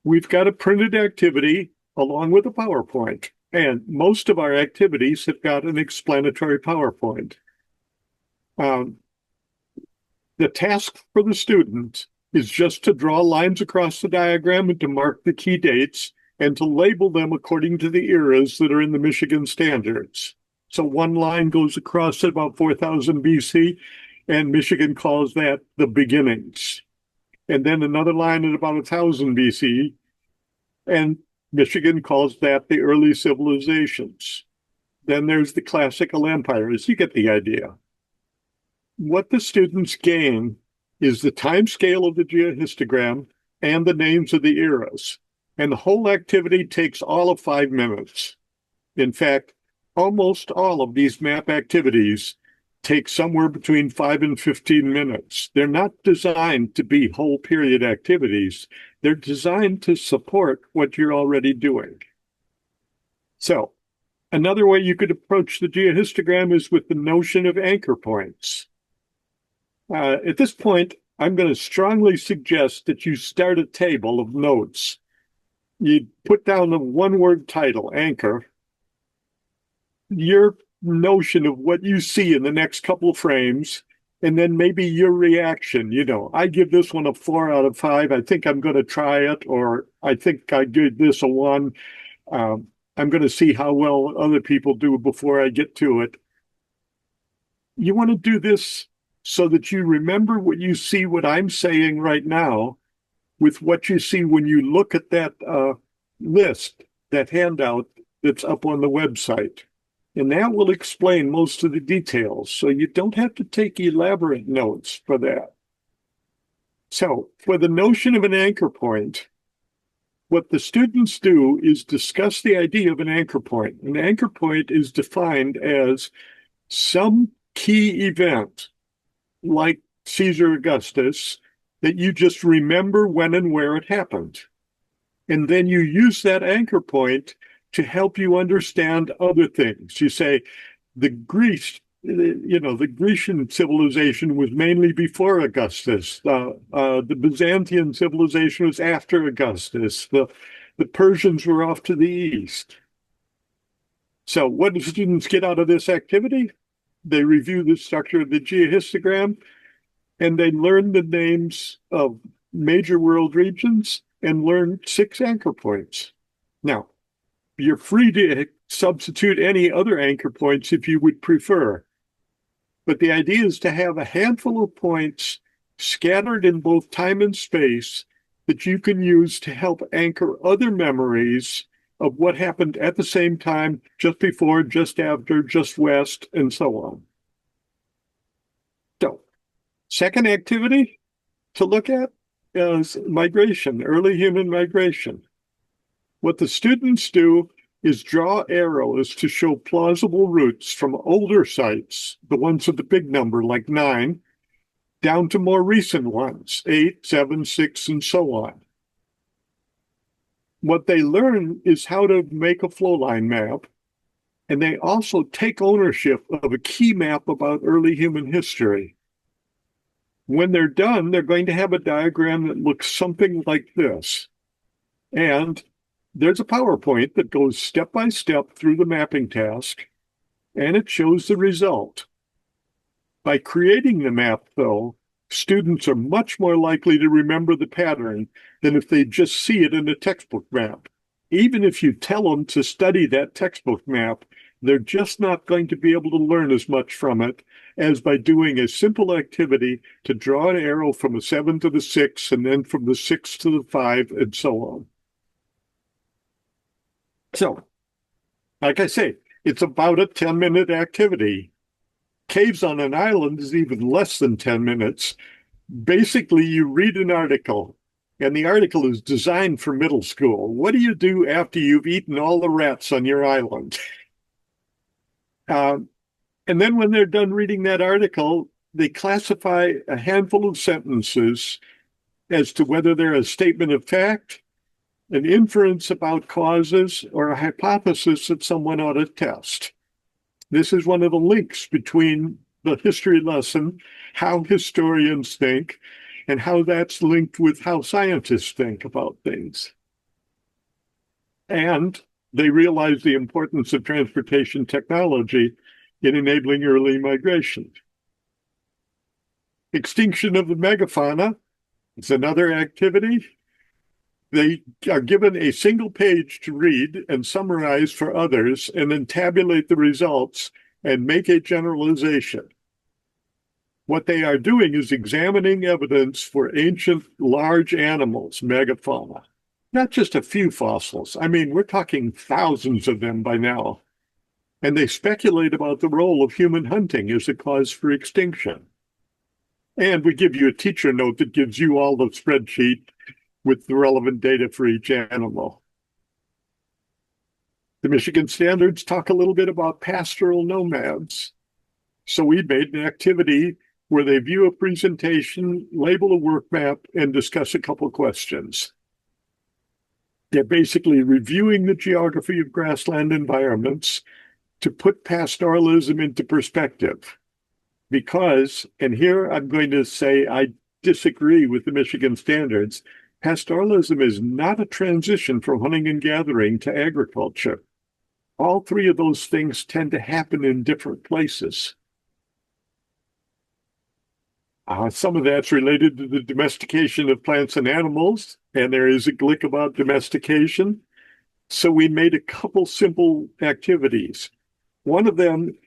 We've got a printed activity along with a PowerPoint. And most of our activities have got an explanatory PowerPoint. The task for the student is just to draw lines across the diagram and to mark the key dates and to label them according to the eras that are in the Michigan standards. So one line goes across at about 4000 BC, and Michigan calls that the beginnings. And then another line at about 1000 BC, and Michigan calls that the early civilizations. Then there's the classical empires. You get the idea. What the students gain is the time scale of the geohistogram and the names of the eras. And the whole activity takes all of 5 minutes. In fact, almost all of these map activities take somewhere between 5 and 15 minutes. They're not designed to be whole period activities. They're designed to support what you're already doing. So, another way you could approach the geohistogram is with the notion of anchor points. At this point, I'm going to strongly suggest that you start a table of notes. You put down the one-word title, anchor, your notion of what you see in the next couple of frames, and then maybe your reaction. I give this one a 4 out of 5. I think I'm going to try it, or I think I give this a 1. I'm going to see how well other people do before I get to it. You want to do this so that you remember what you see, what I'm saying right now, with what you see when you look at that list, that handout that's up on the website. And that will explain most of the details. So you don't have to take elaborate notes for that. So for the notion of an anchor point, what the students do is discuss the idea of an anchor point. An anchor point is defined as some key event, like Caesar Augustus, that you just remember when and where it happened. And then you use that anchor point to help you understand other things. You say, the Grecian civilization was mainly before Augustus. The Byzantine civilization was after Augustus. The Persians were off to the east. So what do students get out of this activity? They review the structure of the geohistogram, and they learn the names of major world regions and learn 6 anchor points. Now, you're free to substitute any other anchor points if you would prefer. But the idea is to have a handful of points scattered in both time and space that you can use to help anchor other memories of what happened at the same time, just before, just after, just west, and so on. So, second activity to look at is migration, early human migration. What the students do is draw arrows to show plausible routes from older sites, the ones with the big number like 9, down to more recent ones, 8, 7, 6, and so on. What they learn is how to make a flowline map, and they also take ownership of a key map about early human history. When they're done, they're going to have a diagram that looks something like this. And there's a PowerPoint that goes step by step through the mapping task, and it shows the result. By creating the map, though, students are much more likely to remember the pattern than if they just see it in a textbook map. Even if you tell them to study that textbook map, they're just not going to be able to learn as much from it as by doing a simple activity to draw an arrow from a 7 to the 6, and then from the 6 to the 5, and so on. So, like I say, it's about a 10-minute activity. Caves on an Island is even less than 10 minutes. Basically, you read an article, and the article is designed for middle school. What do you do after you've eaten all the rats on your island? And then when they're done reading that article, they classify a handful of sentences as to whether they're a statement of fact, an inference about causes, or a hypothesis that someone ought to test. This is one of the links between the history lesson, how historians think, and how that's linked with how scientists think about things. And they realize the importance of transportation technology in enabling early migration. Extinction of the megafauna is another activity. They are given a single page to read and summarize for others, and then tabulate the results and make a generalization. What they are doing is examining evidence for ancient large animals, megafauna, not just a few fossils. I mean, we're talking thousands of them by now. And they speculate about the role of human hunting as a cause for extinction. And we give you a teacher note that gives you all the spreadsheet with the relevant data for each animal. The Michigan standards talk a little bit about pastoral nomads. So we made an activity where they view a presentation, label a work map, and discuss a couple questions. They're basically reviewing the geography of grassland environments to put pastoralism into perspective. Because, and here I'm going to say I disagree with the Michigan standards, pastoralism is not a transition from hunting and gathering to agriculture. All three of those things tend to happen in different places. Some of that's related to the domestication of plants and animals, and there is a glick about domestication. So we made a couple simple activities. One of them,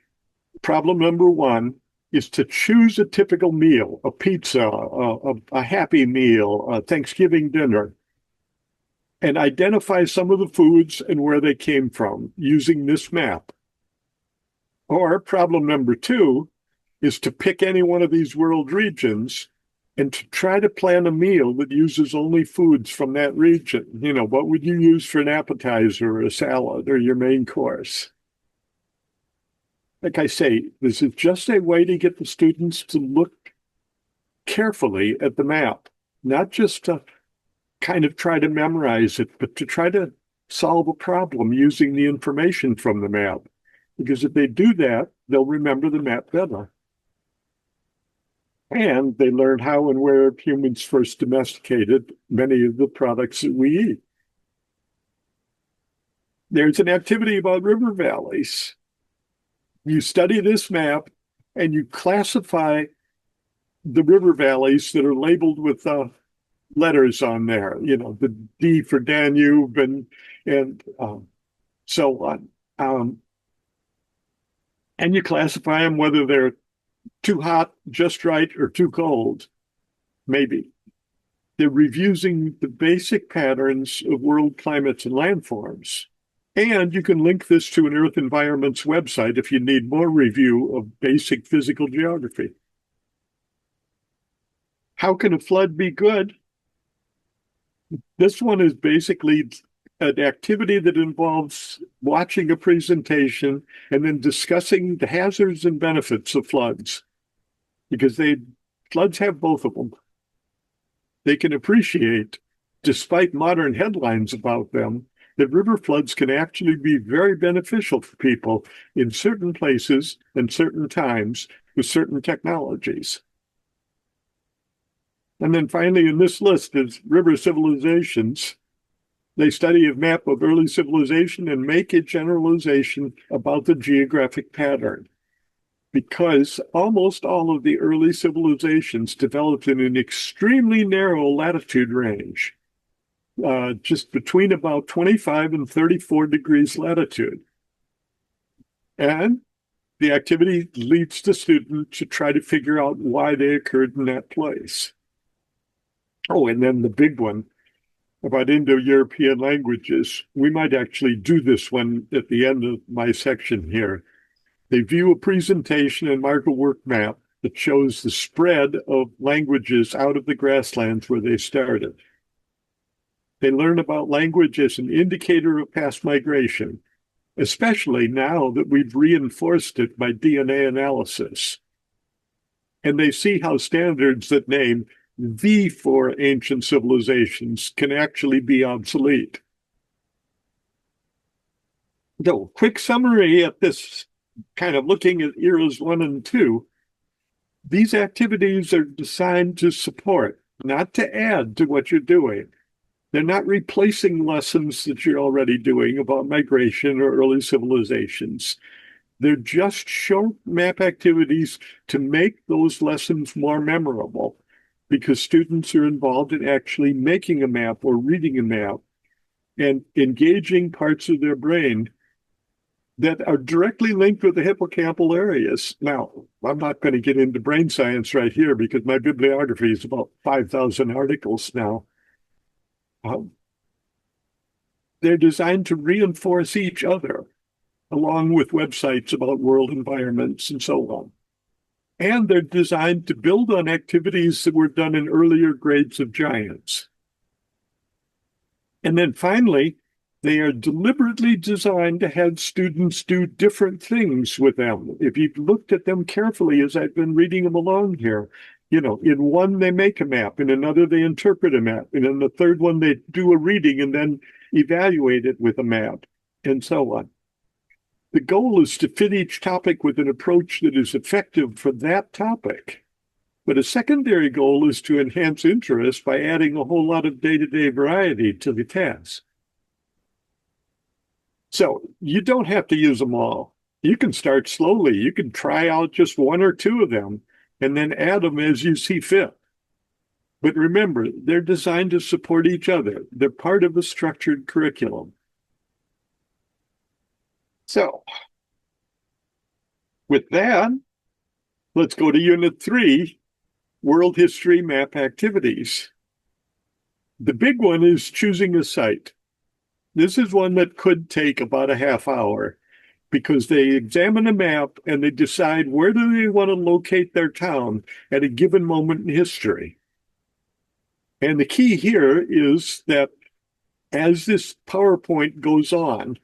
problem number one, is to choose a typical meal, a pizza, a happy meal, a Thanksgiving dinner, and identify some of the foods and where they came from using this map. Or problem number two is to pick any one of these world regions and to try to plan a meal that uses only foods from that region. You know, what would you use for an appetizer or a salad or your main course? Like I say, this is just a way to get the students to look carefully at the map, not just to kind of try to memorize it, but to try to solve a problem using the information from the map. Because if they do that, they'll remember the map better. And they learn how and where humans first domesticated many of the products that we eat. There's an activity about river valleys. You study this map and you classify the river valleys that are labeled with letters on there, you know, the D for Danube and so on. And you classify them whether they're too hot, just right, or too cold, maybe. They're reviewing the basic patterns of world climates and landforms. And you can link this to an Earth Environment's website if you need more review of basic physical geography. How can a flood be good? This one is basically an activity that involves watching a presentation and then discussing the hazards and benefits of floods, because floods have both of them. They can appreciate, despite modern headlines about them, that river floods can actually be very beneficial for people in certain places and certain times with certain technologies. And then finally in this list is river civilizations. They study a map of early civilization and make a generalization about the geographic pattern, because almost all of the early civilizations developed in an extremely narrow latitude range, just between about 25 and 34 degrees latitude. And the activity leads the student to try to figure out why they occurred in that place. Oh, and then the big one about Indo-European languages. We might actually do this one at the end of my section here. They view a presentation and mark a work map that shows the spread of languages out of the grasslands where they started. They learn about language as an indicator of past migration, especially now that we've reinforced it by DNA analysis. And they see how standards that name the four ancient civilizations can actually be obsolete. So, quick summary at this, kind of looking at eras 1 and 2. These activities are designed to support, not to add to what you're doing. They're not replacing lessons that you're already doing about migration or early civilizations. They're just short map activities to make those lessons more memorable, because students are involved in actually making a map or reading a map and engaging parts of their brain that are directly linked with the hippocampal areas. Now, I'm not going to get into brain science right here because my bibliography is about 5,000 articles now. Um, they're designed to reinforce each other, along with websites about world environments and so on. And they're designed to build on activities that were done in earlier grades of giants. And then finally, they are deliberately designed to have students do different things with them. If you've looked at them carefully as I've been reading them along here, in one they make a map, in another they interpret a map, and in the third one they do a reading and then evaluate it with a map, and so on. The goal is to fit each topic with an approach that is effective for that topic. But a secondary goal is to enhance interest by adding a whole lot of day-to-day variety to the task. So you don't have to use them all. You can start slowly. You can try out just one or two of them and then add them as you see fit. But remember, they're designed to support each other. They're part of a structured curriculum. So with that, let's go to Unit 3, World History Map Activities. The big one is choosing a site. This is one that could take about a half hour because they examine a map and they decide where do they want to locate their town at a given moment in history. And the key here is that as this PowerPoint goes on,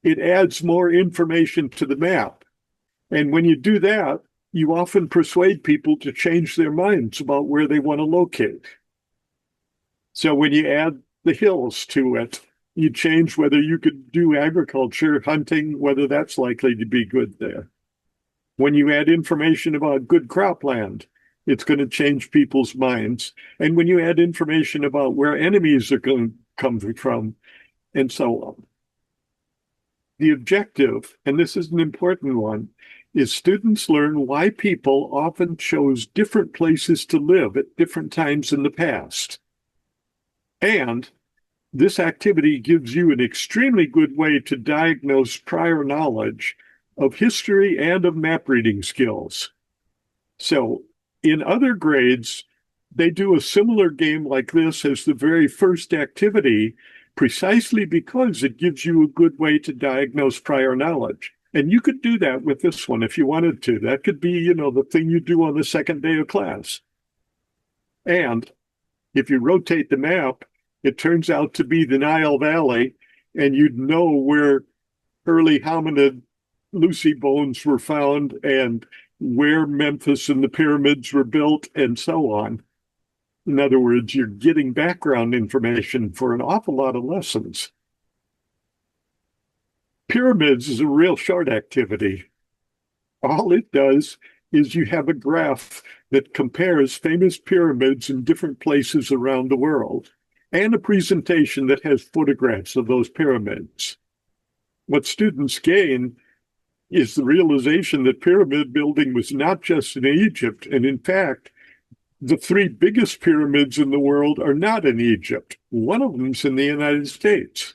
it adds more information to the map. And when you do that, you often persuade people to change their minds about where they want to locate. So when you add the hills to it, you change whether you could do agriculture, hunting, whether that's likely to be good there. When you add information about good cropland, it's going to change people's minds. And when you add information about where enemies are going to come from, and so on. The objective, and this is an important one, is students learn why people often chose different places to live at different times in the past. And this activity gives you an extremely good way to diagnose prior knowledge of history and of map reading skills. So in other grades, they do a similar game like this as the very first activity, precisely because it gives you a good way to diagnose prior knowledge. And you could do that with this one if you wanted to. That could be, the thing you do on the second day of class. And if you rotate the map, it turns out to be the Nile Valley, and you'd know where early hominid Lucy bones were found and where Memphis and the pyramids were built and so on. In other words, you're getting background information for an awful lot of lessons. Pyramids is a real short activity. All it does is you have a graph that compares famous pyramids in different places around the world and a presentation that has photographs of those pyramids. What students gain is the realization that pyramid building was not just in Egypt, and in fact, the three biggest pyramids in the world are not in Egypt. One of them's in the United States.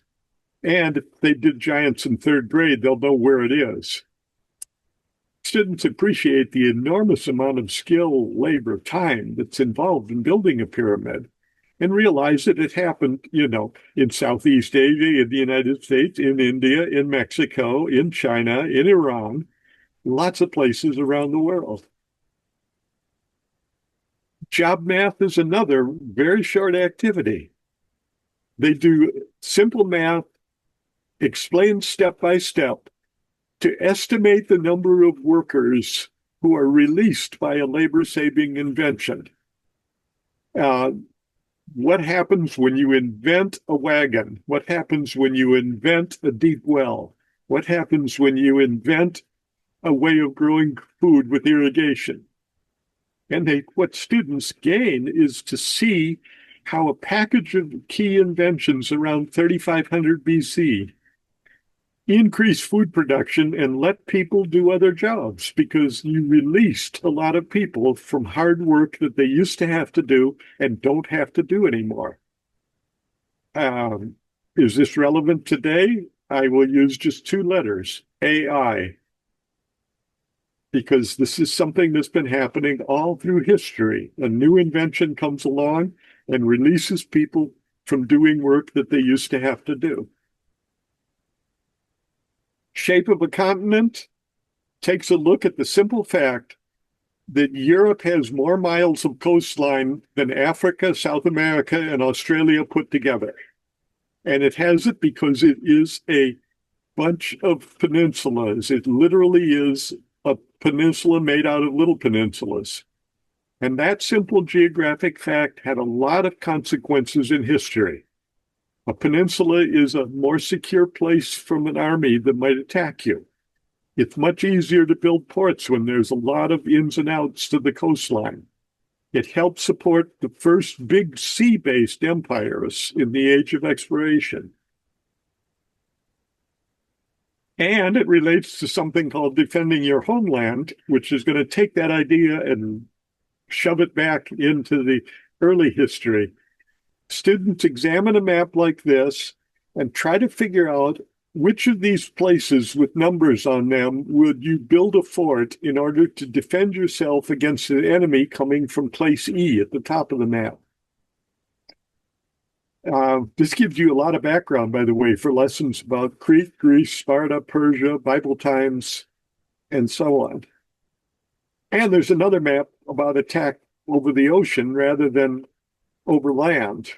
And if they did giants in third grade, they'll know where it is. Students appreciate the enormous amount of skill, labor, time that's involved in building a pyramid and realize that it happened, in Southeast Asia, in the United States, in India, in Mexico, in China, in Iran, lots of places around the world. Job math is another very short activity. They do simple math, explained step by step, to estimate the number of workers who are released by a labor-saving invention. What happens when you invent a wagon? What happens when you invent a deep well? What happens when you invent a way of growing food with irrigation? And what students gain is to see how a package of key inventions around 3500 BC increase food production and let people do other jobs because you released a lot of people from hard work that they used to have to do and don't have to do anymore. Is this relevant today? I will use just two letters, AI, because this is something that's been happening all through history. A new invention comes along and releases people from doing work that they used to have to do. Shape of a continent takes a look at the simple fact that Europe has more miles of coastline than Africa, South America, and Australia put together. And it has it because it is a bunch of peninsulas. It literally is a peninsula made out of little peninsulas. And that simple geographic fact had a lot of consequences in history. A peninsula is a more secure place from an army that might attack you. It's much easier to build ports when there's a lot of ins and outs to the coastline. It helped support the first big sea-based empires in the age of exploration. And it relates to something called defending your homeland, which is going to take that idea and shove it back into the early history. Students examine a map like this and try to figure out which of these places with numbers on them would you build a fort in order to defend yourself against an enemy coming from place E at the top of the map. This gives you a lot of background, by the way, for lessons about Crete, Greece, Sparta, Persia, Bible times, and so on. And there's another map about attack over the ocean rather than over land.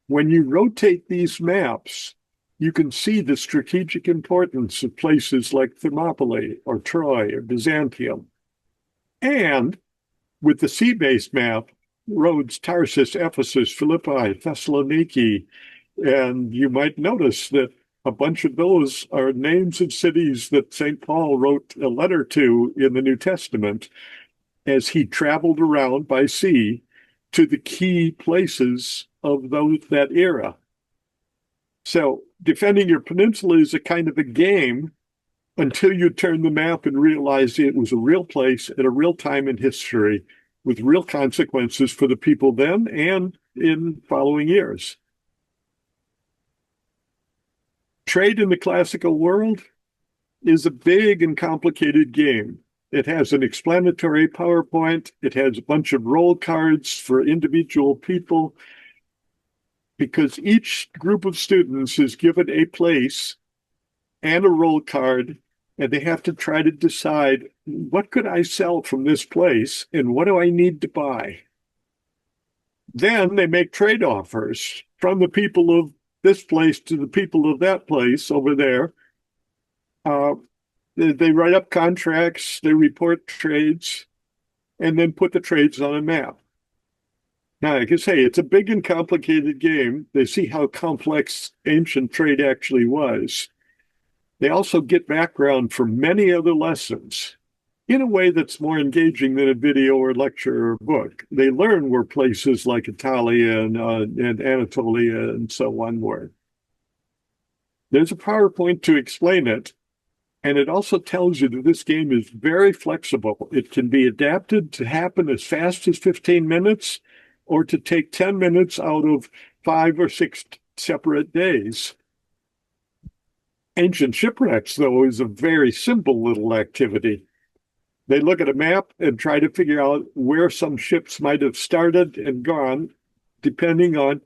When you rotate these maps, you can see the strategic importance of places like Thermopylae or Troy or Byzantium. And with the sea-based map, Rhodes, Tarsus, Ephesus, Philippi, Thessaloniki, and you might notice that a bunch of those are names of cities that St. Paul wrote a letter to in the New Testament as he traveled around by sea to the key places of that era. So defending your peninsula is a kind of a game until you turn the map and realize it was a real place at a real time in history with real consequences for the people then and in following years. Trade in the classical world is a big and complicated game. It has an explanatory PowerPoint. It has a bunch of roll cards for individual people because each group of students is given a place and a roll card, and they have to try to decide what could I sell from this place and what do I need to buy? Then they make trade offers from the people of this place to the people of that place over there. They write up contracts, they report trades, and then put the trades on a map. Now, I can say it's a big and complicated game. They see how complex ancient trade actually was. They also get background from many other lessons in a way that's more engaging than a video or lecture or book. They learn where places like Italia and Anatolia and so on were. There's a PowerPoint to explain it, and it also tells you that this game is very flexible. It can be adapted to happen as fast as 15 minutes or to take 10 minutes out of 5 or 6 separate days. Ancient shipwrecks, though, is a very simple little activity. They look at a map and try to figure out where some ships might have started and gone, depending on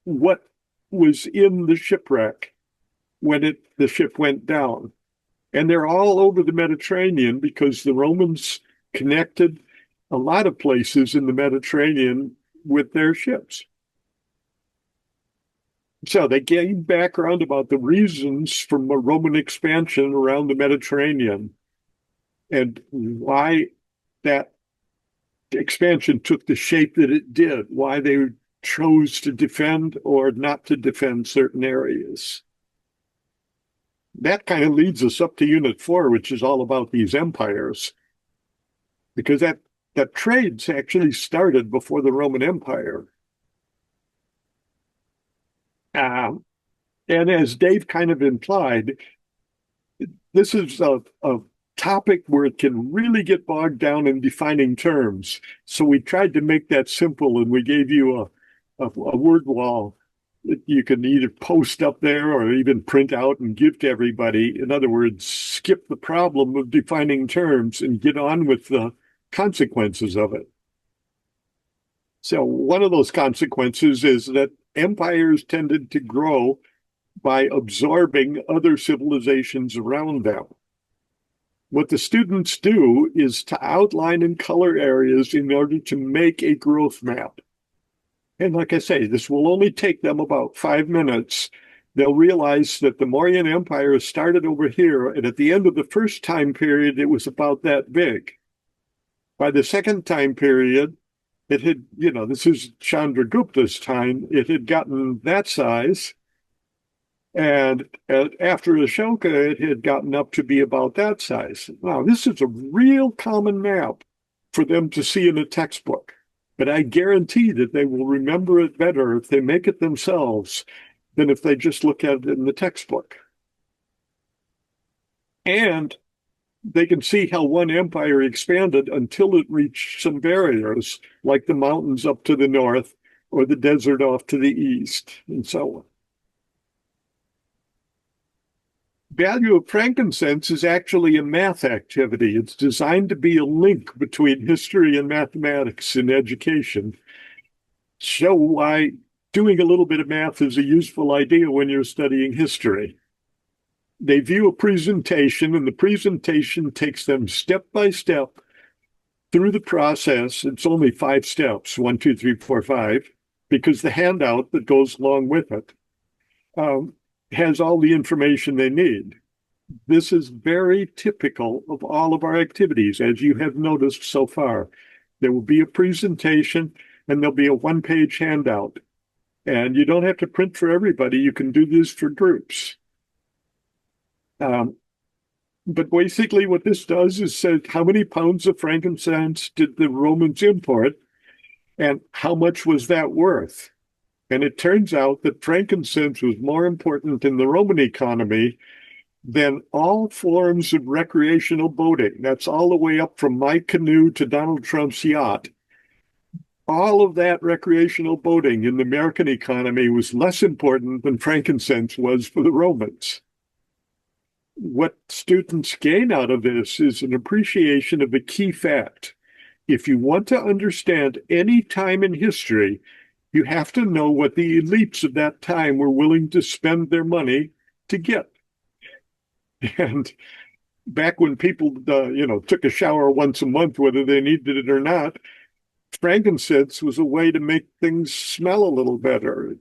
what was in the shipwreck when the ship went down. And they're all over the Mediterranean because the Romans connected a lot of places in the Mediterranean with their ships. So they gain background about the reasons for Roman expansion around the Mediterranean and why that expansion took the shape that it did, why they chose to defend or not to defend certain areas. That kind of leads us up to Unit 4, which is all about these empires, because that trades actually started before the Roman Empire. And as Dave kind of implied, this is a topic where it can really get bogged down in defining terms. So we tried to make that simple, and we gave you a word wall you can either post up there or even print out and give to everybody. In other words, skip the problem of defining terms and get on with the consequences of it. So one of those consequences is that empires tended to grow by absorbing other civilizations around them. What the students do is to outline and color areas in order to make a growth map. And like I say, this will only take them about 5 minutes. They'll realize that the Mauryan Empire started over here, and at the end of the first time period, it was about that big. By the second time period, it had, this is Chandragupta's time, it had gotten that size. And after Ashoka, it had gotten up to be about that size. Now, this is a real common map for them to see in a textbook. But I guarantee that they will remember it better if they make it themselves than if they just look at it in the textbook. And they can see how one empire expanded until it reached some barriers, like the mountains up to the north or the desert off to the east, and so on. Value of frankincense is actually a math activity. It's designed to be a link between history and mathematics in education. Show why doing a little bit of math is a useful idea when you're studying history. They view a presentation, and the presentation takes them step by step through the process. It's only 5 steps, 1, 2, 3, 4, 5, because the handout that goes along with it has all the information they need. This is very typical of all of our activities, as you have noticed so far. There will be a presentation and there'll be a one-page handout. And you don't have to print for everybody. You can do this for groups. But basically what this does is say how many pounds of frankincense did the Romans import and how much was that worth? And it turns out that frankincense was more important in the Roman economy than all forms of recreational boating. That's all the way up from my canoe to Donald Trump's yacht. All of that recreational boating in the American economy was less important than frankincense was for the Romans. What students gain out of this is an appreciation of a key fact. If you want to understand any time in history, you have to know what the elites of that time were willing to spend their money to get. And back when people, took a shower once a month, whether they needed it or not, frankincense was a way to make things smell a little better.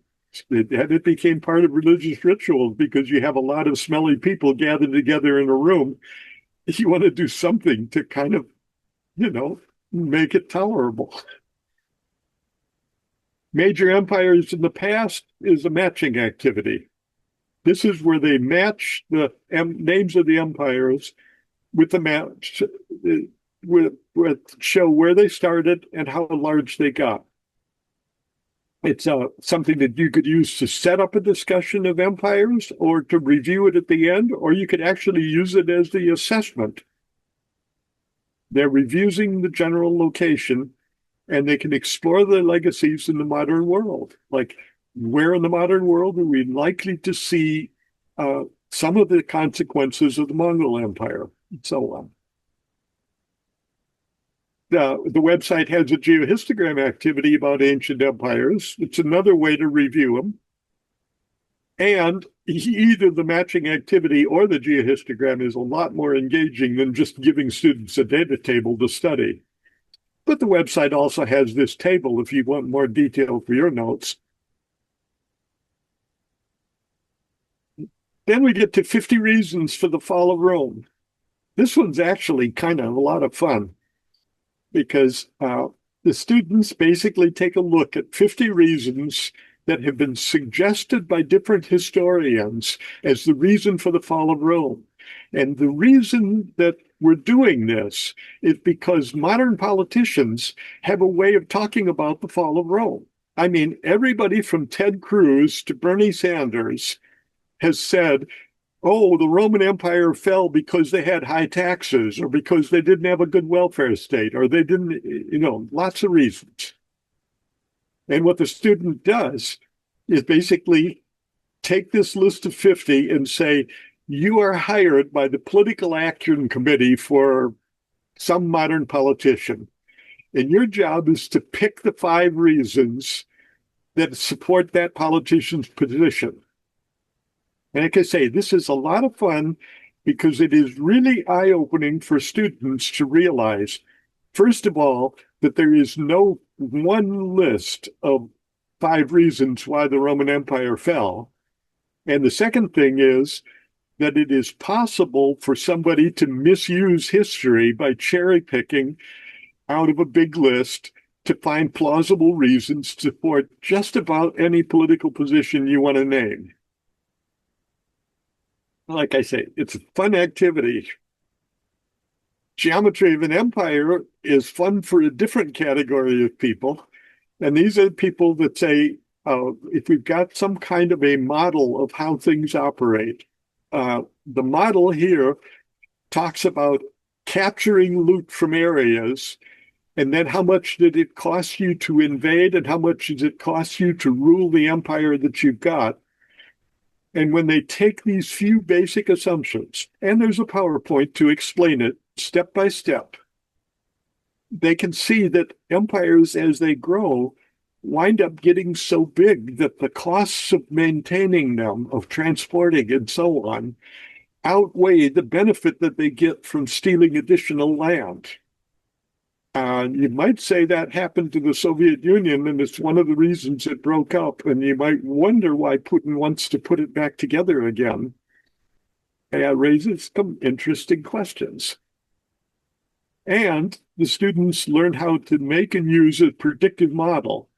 It became part of religious rituals because you have a lot of smelly people gathered together in a room. You want to do something to kind of, make it tolerable. Major empires in the past is a matching activity. This is where they match the names of the empires with the match, with show where they started and how large they got. It's something that you could use to set up a discussion of empires or to review it at the end, or you could actually use it as the assessment. They're reviewing the general location and they can explore the legacies in the modern world. Like, where in the modern world are we likely to see some of the consequences of the Mongol Empire, and so on. The website has a geohistogram activity about ancient empires. It's another way to review them. And either the matching activity or the geohistogram is a lot more engaging than just giving students a data table to study. But the website also has this table if you want more detail for your notes. Then we get to 50 reasons for the fall of Rome. This one's actually kind of a lot of fun because the students basically take a look at 50 reasons that have been suggested by different historians as the reason for the fall of Rome. And the reason that we're doing this is because modern politicians have a way of talking about the fall of Rome. I mean, everybody from Ted Cruz to Bernie Sanders has said, oh, the Roman Empire fell because they had high taxes or because they didn't have a good welfare state or they didn't, lots of reasons. And what the student does is basically take this list of 50 and say, you are hired by the political action committee for some modern politician. And your job is to pick the 5 reasons that support that politician's position. And like I say, this is a lot of fun because it is really eye-opening for students to realize, first of all, that there is no one list of 5 reasons why the Roman Empire fell. And the second thing is that it is possible for somebody to misuse history by cherry picking out of a big list to find plausible reasons to support just about any political position you want to name. Like I say, it's a fun activity. Geometry of an empire is fun for a different category of people. And these are people that say, if we've got some kind of a model of how things operate, the model here talks about capturing loot from areas, and then how much did it cost you to invade, and how much does it cost you to rule the empire that you've got? And when they take these few basic assumptions, and there's a PowerPoint to explain it step by step, they can see that empires, as they grow, wind up getting so big that the costs of maintaining them, of transporting and so on, outweigh the benefit that they get from stealing additional land. You might say that happened to the Soviet Union, and it's one of the reasons it broke up. And you might wonder why Putin wants to put it back together again. It raises some interesting questions. And the students learn how to make and use a predictive model,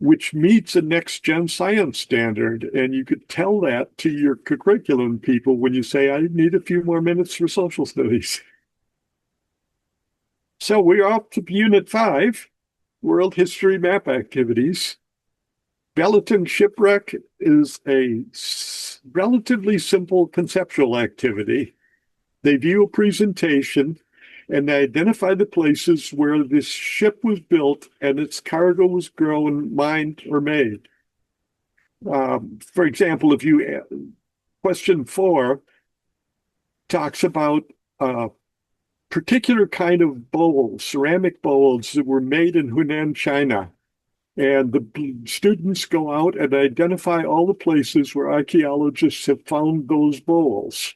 which meets a next-gen science standard. And you could tell that to your curriculum people when you say, I need a few more minutes for social studies. So we're off to Unit 5, World History Map Activities. Belaton Shipwreck is a relatively simple conceptual activity. They view a presentation and they identify the places where this ship was built and its cargo was grown, mined, or made. For example, if you question 4 talks about particular kind of bowls, ceramic bowls that were made in Hunan, China. And the students go out and identify all the places where archaeologists have found those bowls.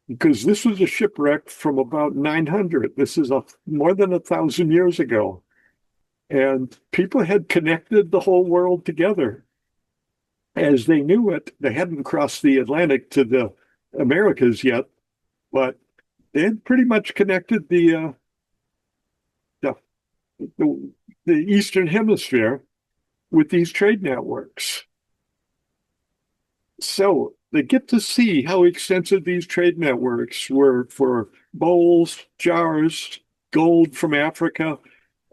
Because this was a shipwreck from about 900. This is more than 1,000 years ago. And people had connected the whole world together as they knew it. They hadn't crossed the Atlantic to the Americas yet, but they had pretty much connected the Eastern Hemisphere with these trade networks. So they get to see how extensive these trade networks were for bowls, jars, gold from Africa,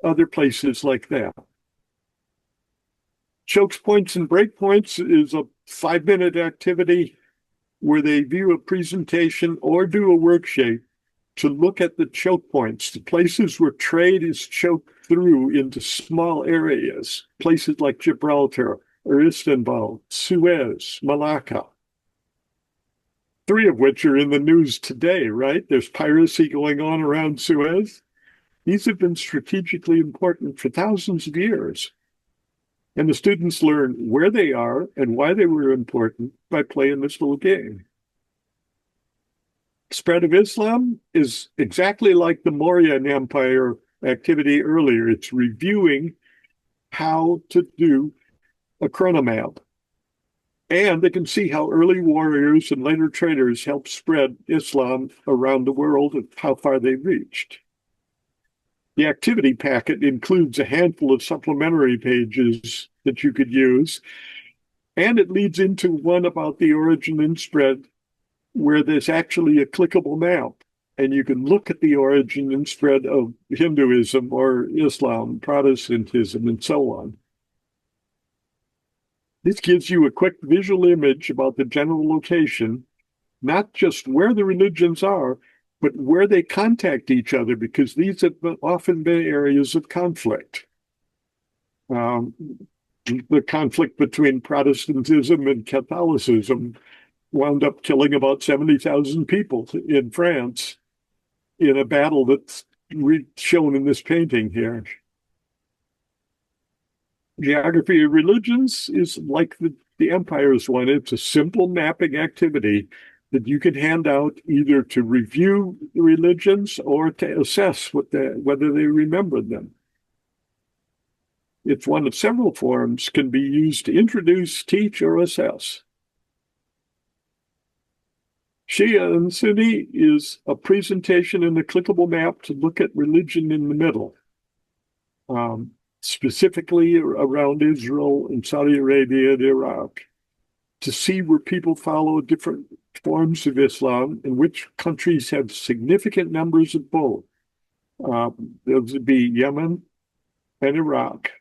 other places like that. Chokes, points, and breakpoints is a 5-minute activity where they view a presentation or do a worksheet to look at the choke points, the places where trade is choked through into small areas, places like Gibraltar or Istanbul, Suez, Malacca. 3 of which are in the news today, right? There's piracy going on around Suez. These have been strategically important for thousands of years. And the students learn where they are and why they were important by playing this little game. Spread of Islam is exactly like the Mauryan Empire activity earlier. It's reviewing how to do a chronomap. And they can see how early warriors and later traders helped spread Islam around the world and how far they reached. The activity packet includes a handful of supplementary pages that you could use, and it leads into one about the origin and spread where there's actually a clickable map, and you can look at the origin and spread of Hinduism or Islam, Protestantism, and so on. This gives you a quick visual image about the general location, not just where the religions are, but where they contact each other, because these have often been areas of conflict. the conflict between Protestantism and Catholicism wound up killing about 70,000 people in France in a battle that's shown in this painting here. Geography of religions is like the empires one. It's a simple mapping activity that you can hand out either to review the religions or to assess whether they remembered them. It's one of several forms, can be used to introduce, teach, or assess. Shia and Sunni is a presentation in a clickable map to look at religion in the middle, specifically around Israel and Saudi Arabia and Iraq, to see where people follow different forms of Islam and which countries have significant numbers of both. Those would be Yemen and Iraq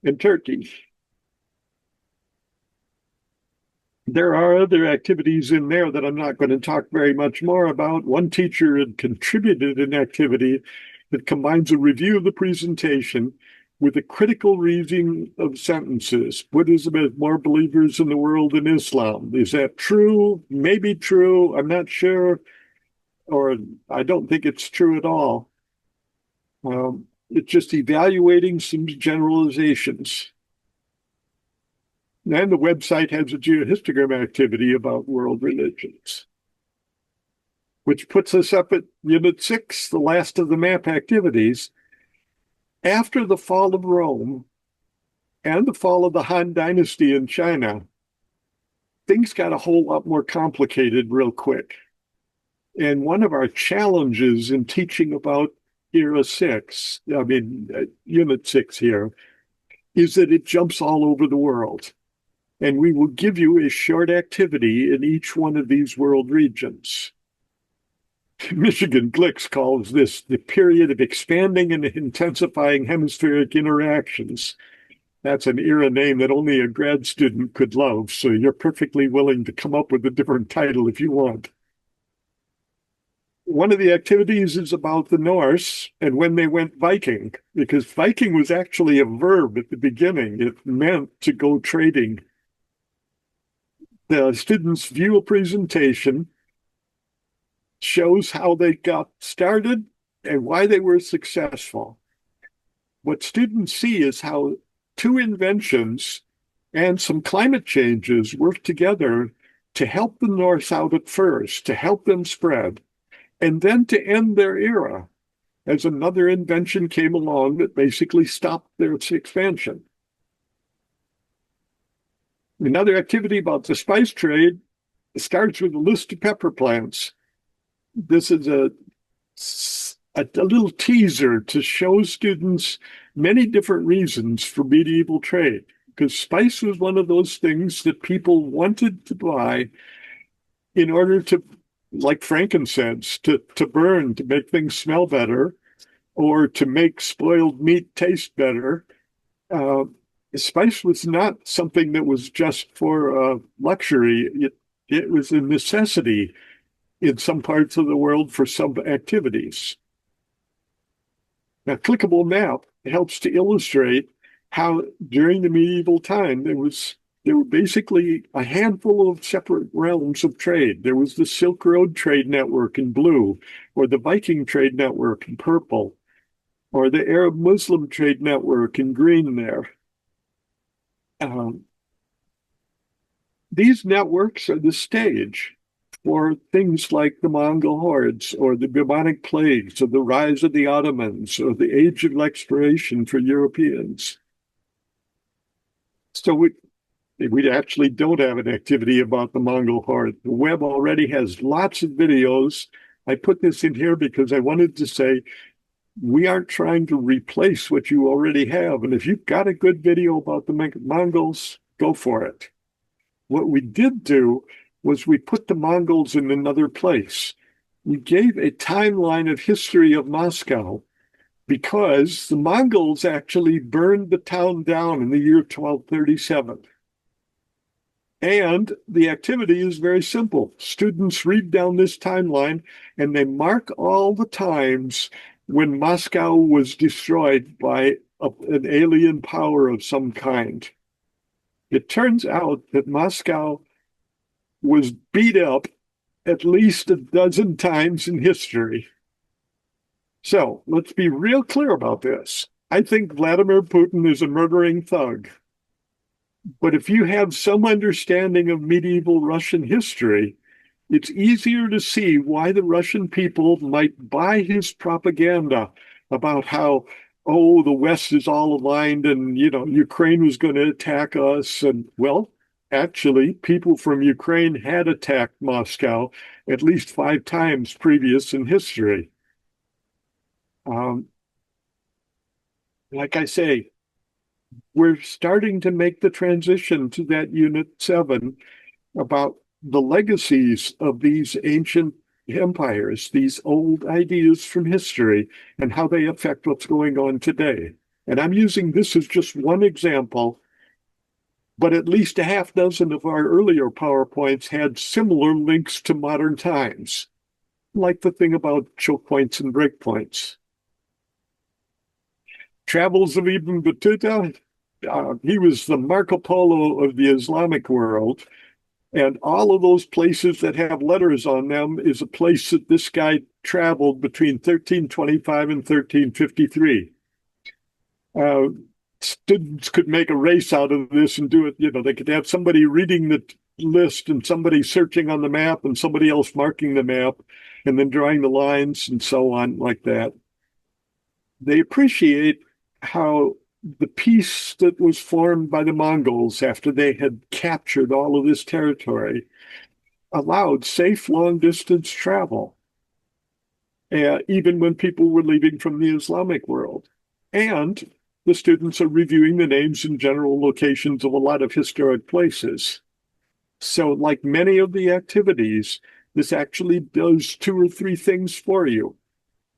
and Turkey. There are other activities in there that I'm not going to talk very much more about. One teacher had contributed an activity that combines a review of the presentation with a critical reading of sentences. Buddhism has more believers in the world than Islam. Is that true? Maybe true. I'm not sure. Or I don't think it's true at all. It's just evaluating some generalizations. And the website has a geohistogram activity about world religions, which puts us up at Unit 6, the last of the map activities. After the fall of Rome and the fall of the Han Dynasty in China, things got a whole lot more complicated real quick. And one of our challenges in teaching about Unit 6 here, is that it jumps all over the world. And we will give you a short activity in each one of these world regions. Michigan Glicks calls this the period of expanding and intensifying hemispheric interactions. That's an era name that only a grad student could love, so you're perfectly willing to come up with a different title if you want. One of the activities is about the Norse and when they went Viking, because Viking was actually a verb at the beginning. It meant to go trading. The students view a presentation, shows how they got started and why they were successful. What students see is how two inventions and some climate changes work together to help the Norse out at first, to help them spread, and then to end their era as another invention came along that basically stopped their expansion. Another activity about the spice trade starts with a list of pepper plants. This is a little teaser to show students many different reasons for medieval trade, because spice was one of those things that people wanted to buy in order to, like frankincense, to burn, to make things smell better, or to make spoiled meat taste better. Spice was not something that was just for luxury. It was a necessity in some parts of the world for some activities. Now, clickable map helps to illustrate how during the medieval time there were basically a handful of separate realms of trade. There was the Silk Road trade network in blue, or the Viking trade network in purple, or the Arab Muslim trade network in green there. These networks are the stage for things like the Mongol hordes, or the bubonic plagues, or the rise of the Ottomans, or the age of exploration for Europeans. So we actually don't have an activity about the Mongol horde. The web already has lots of videos. I put this in here because I wanted to say we aren't trying to replace what you already have. And if you've got a good video about the Mongols, go for it. What we did do was we put the Mongols in another place. We gave a timeline of history of Moscow because the Mongols actually burned the town down in the year 1237. And the activity is very simple. Students read down this timeline and they mark all the times when Moscow was destroyed by an alien power of some kind. It turns out that Moscow was beat up at least a dozen times in history. So let's be real clear about this. I think Vladimir Putin is a murdering thug. But if you have some understanding of medieval Russian history, it's easier to see why the Russian people might buy his propaganda about how, oh, the West is all aligned and, Ukraine was going to attack us. And, well, actually, people from Ukraine had attacked Moscow at least 5 times previous in history. Um, like I say, we're starting to make the transition to that Unit 7 about the legacies of these ancient empires, these old ideas from history, and how they affect what's going on today. And I'm using this as just one example, but at least a half dozen of our earlier PowerPoints had similar links to modern times, like the thing about choke points and breakpoints. Travels of Ibn Battuta, he was the Marco Polo of the Islamic world. And all of those places that have letters on them is a place that this guy traveled between 1325 and 1353. Uh, Students could make a race out of this and do it. They could have somebody reading the list and somebody searching on the map and somebody else marking the map and then drawing the lines and so on like that. They appreciate how the peace that was formed by the Mongols after they had captured all of this territory allowed safe long distance travel, even when people were leaving from the Islamic world. And the students are reviewing the names and general locations of a lot of historic places. So, like many of the activities, this actually does 2 or 3 things for you.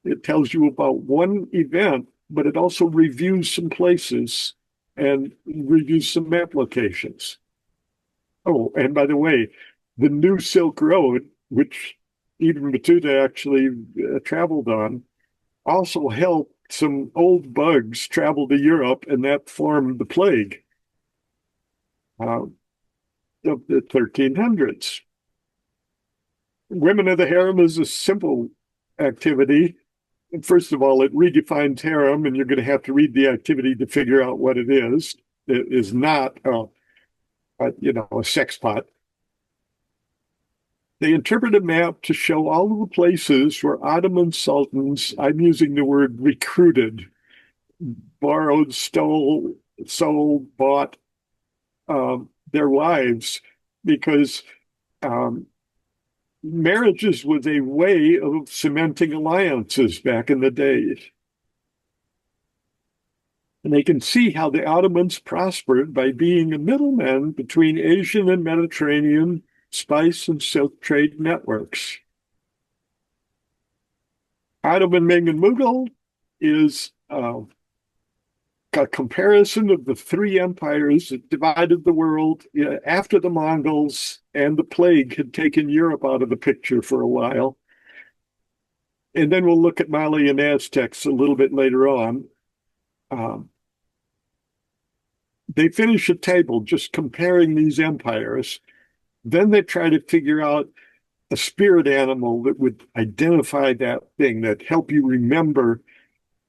It tells you about one event, but it also reviews some places and reviews some map locations. Oh, and by the way, the new Silk Road, which Ibn Battuta actually traveled on, also helped some old bugs travel to Europe, and that formed the plague of the 1300s. Women of the harem is a simple activity. First of all, it redefines harem, and you're going to have to read the activity to figure out what it is. It is not a sex pot. They interpret a map to show all of the places where Ottoman sultans, I'm using the word recruited, borrowed, stole, sold, bought their wives, because marriages was a way of cementing alliances back in the day. And they can see how the Ottomans prospered by being a middleman between Asian and Mediterranean spice and silk trade networks. Ottoman, Ming, and Mughal is a comparison of the 3 empires that divided the world after the Mongols and the plague had taken Europe out of the picture for a while. And then we'll look at Mali and Aztecs a little bit later on. They finish a table just comparing these empires. Then they try to figure out a spirit animal that would identify that thing, that help you remember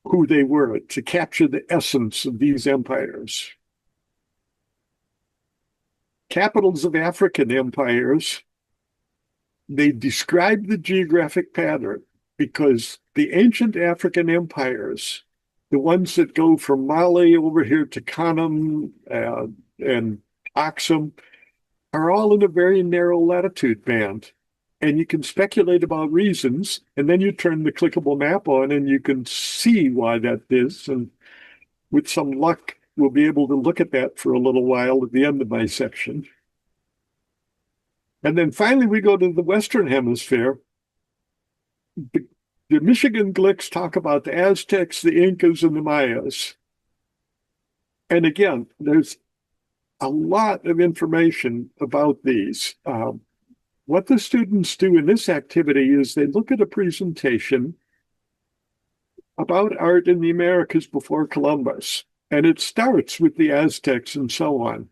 who they were, to capture the essence of these empires. Capitals of African empires, they describe the geographic pattern because the ancient African empires, the ones that go from Mali over here to Kanem and Aksum, are all in a very narrow latitude band. And you can speculate about reasons, and then you turn the clickable map on and you can see why that is. And with some luck, we'll be able to look at that for a little while at the end of my section. And then finally, we go to the Western Hemisphere. The Michigan Glicks talk about the Aztecs, the Incas, and the Mayas. And again, there's a lot of information about these. What the students do in this activity is they look at a presentation about art in the Americas before Columbus, and it starts with the Aztecs and so on.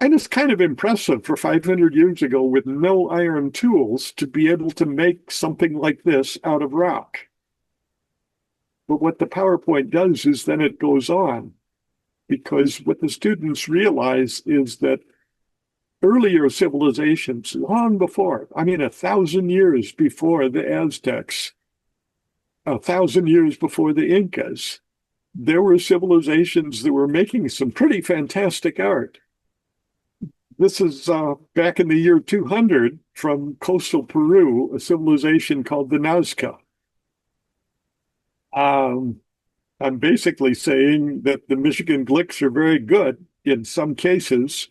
And it's kind of impressive for 500 years ago with no iron tools to be able to make something like this out of rock. But what the PowerPoint does is then it goes on, because what the students realize is that earlier civilizations, long before, I mean, 1,000 years before the Aztecs, 1,000 years before the Incas, there were civilizations that were making some pretty fantastic art. This is back in the year 200 from coastal Peru, a civilization called the Nazca. Um, I'm basically saying that the Michigan Glicks are very good in some cases,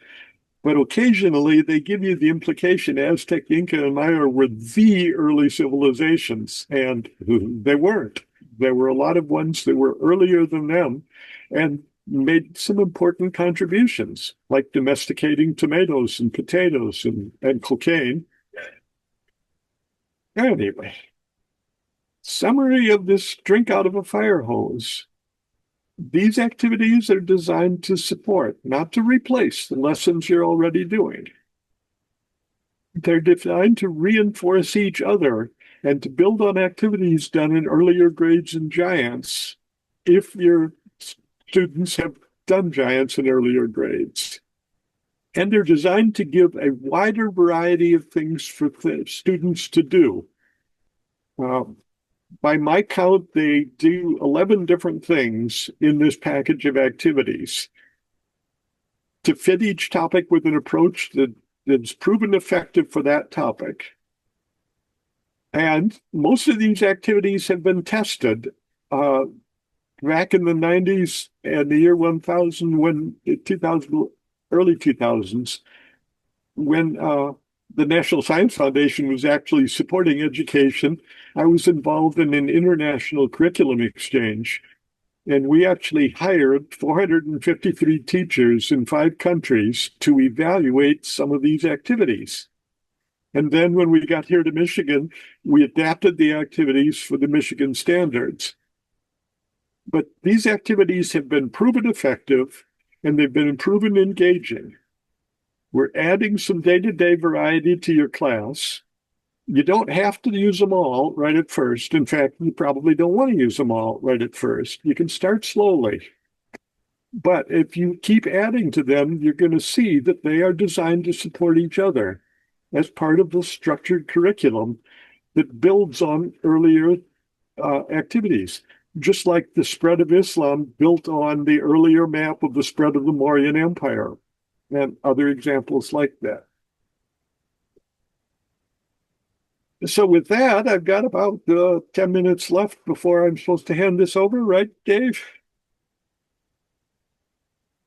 but occasionally they give you the implication Aztec, Inca, and Maya were the early civilizations, and they weren't. There were a lot of ones that were earlier than them and made some important contributions, like domesticating tomatoes and potatoes and cocaine. Anyway, summary of this drink out of a fire hose. These activities are designed to support, not to replace the lessons you're already doing. They're designed to reinforce each other and to build on activities done in earlier grades in Giants if your students have done Giants in earlier grades. And they're designed to give a wider variety of things for students to do. By my count, they do 11 different things in this package of activities to fit each topic with an approach that's proven effective for that topic. And most of these activities have been tested back in the 90s and the year 1000, when 2000, early 2000s, when the National Science Foundation was actually supporting education. I was involved in an international curriculum exchange, and we actually hired 453 teachers in 5 countries to evaluate some of these activities. And then when we got here to Michigan, we adapted the activities for the Michigan standards. But these activities have been proven effective, and they've been proven engaging. We're adding some day-to-day variety to your class. You don't have to use them all right at first. In fact, you probably don't want to use them all right at first. You can start slowly. But if you keep adding to them, you're going to see that they are designed to support each other as part of the structured curriculum that builds on earlier activities. Just like the spread of Islam built on the earlier map of the spread of the Mauryan Empire and other examples like that. So with that, I've got about 10 minutes left before I'm supposed to hand this over, right, Dave?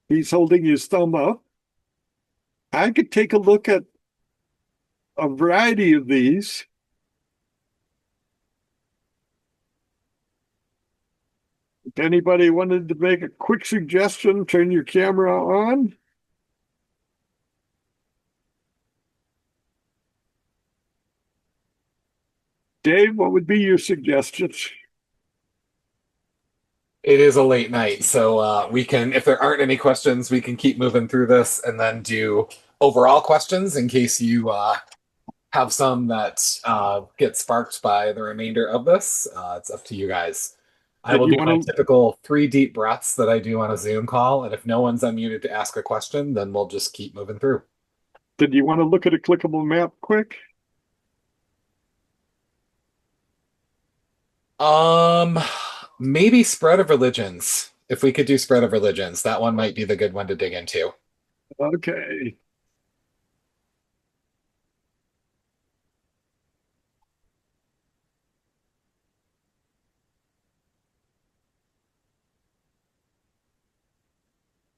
He's holding his thumb up. I could take a look at a variety of these. If anybody wanted to make a quick suggestion, turn your camera on. Dave, what would be your suggestions? It is a late night, so we can, if there aren't any questions, we can keep moving through this and then do overall questions in case you have some that get sparked by the remainder of this. It's up to you guys. I Did will you do want my to typical 3 deep breaths that I do on a Zoom call, and if no one's unmuted to ask a question, then we'll just keep moving through. did you want to look at a clickable map quick? Um, Maybe spread of religions. If we could do spread of religions, that one might be the good one to dig into. Okay.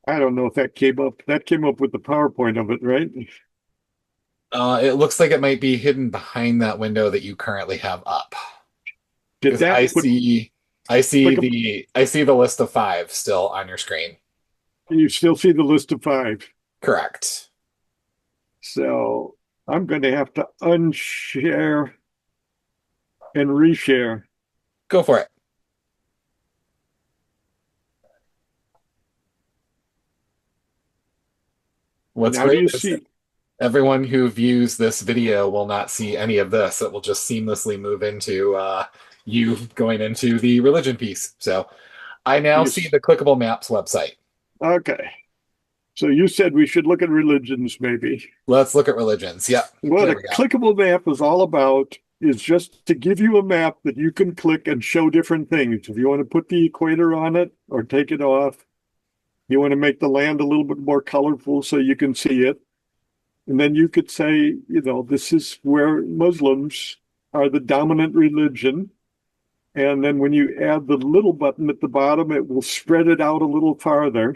I don't know if that came up. That came up with the PowerPoint of it, right? It looks like it might be hidden behind that window that you currently have up. Did Because I that put see, I see clickable? the list of 5 still on your screen. You still see the list of 5. Correct. So I'm going to have to unshare and reshare. Go for it. What's Now do great you is see? everyone who views this video will not see any of this. It will just seamlessly move into you going into the religion piece. So I now You see the clickable maps website. okay. So you said we should look at religions, maybe. Let's look at religions. Yep, What there a we go. clickable map is all about is just to give you a map that you can click and show different things. If you want to put the equator on it or take it off, you want to make the land a little bit more colorful so you can see it. And then you could say, this is where Muslims are the dominant religion. And then when you add the little button at the bottom, it will spread it out a little farther.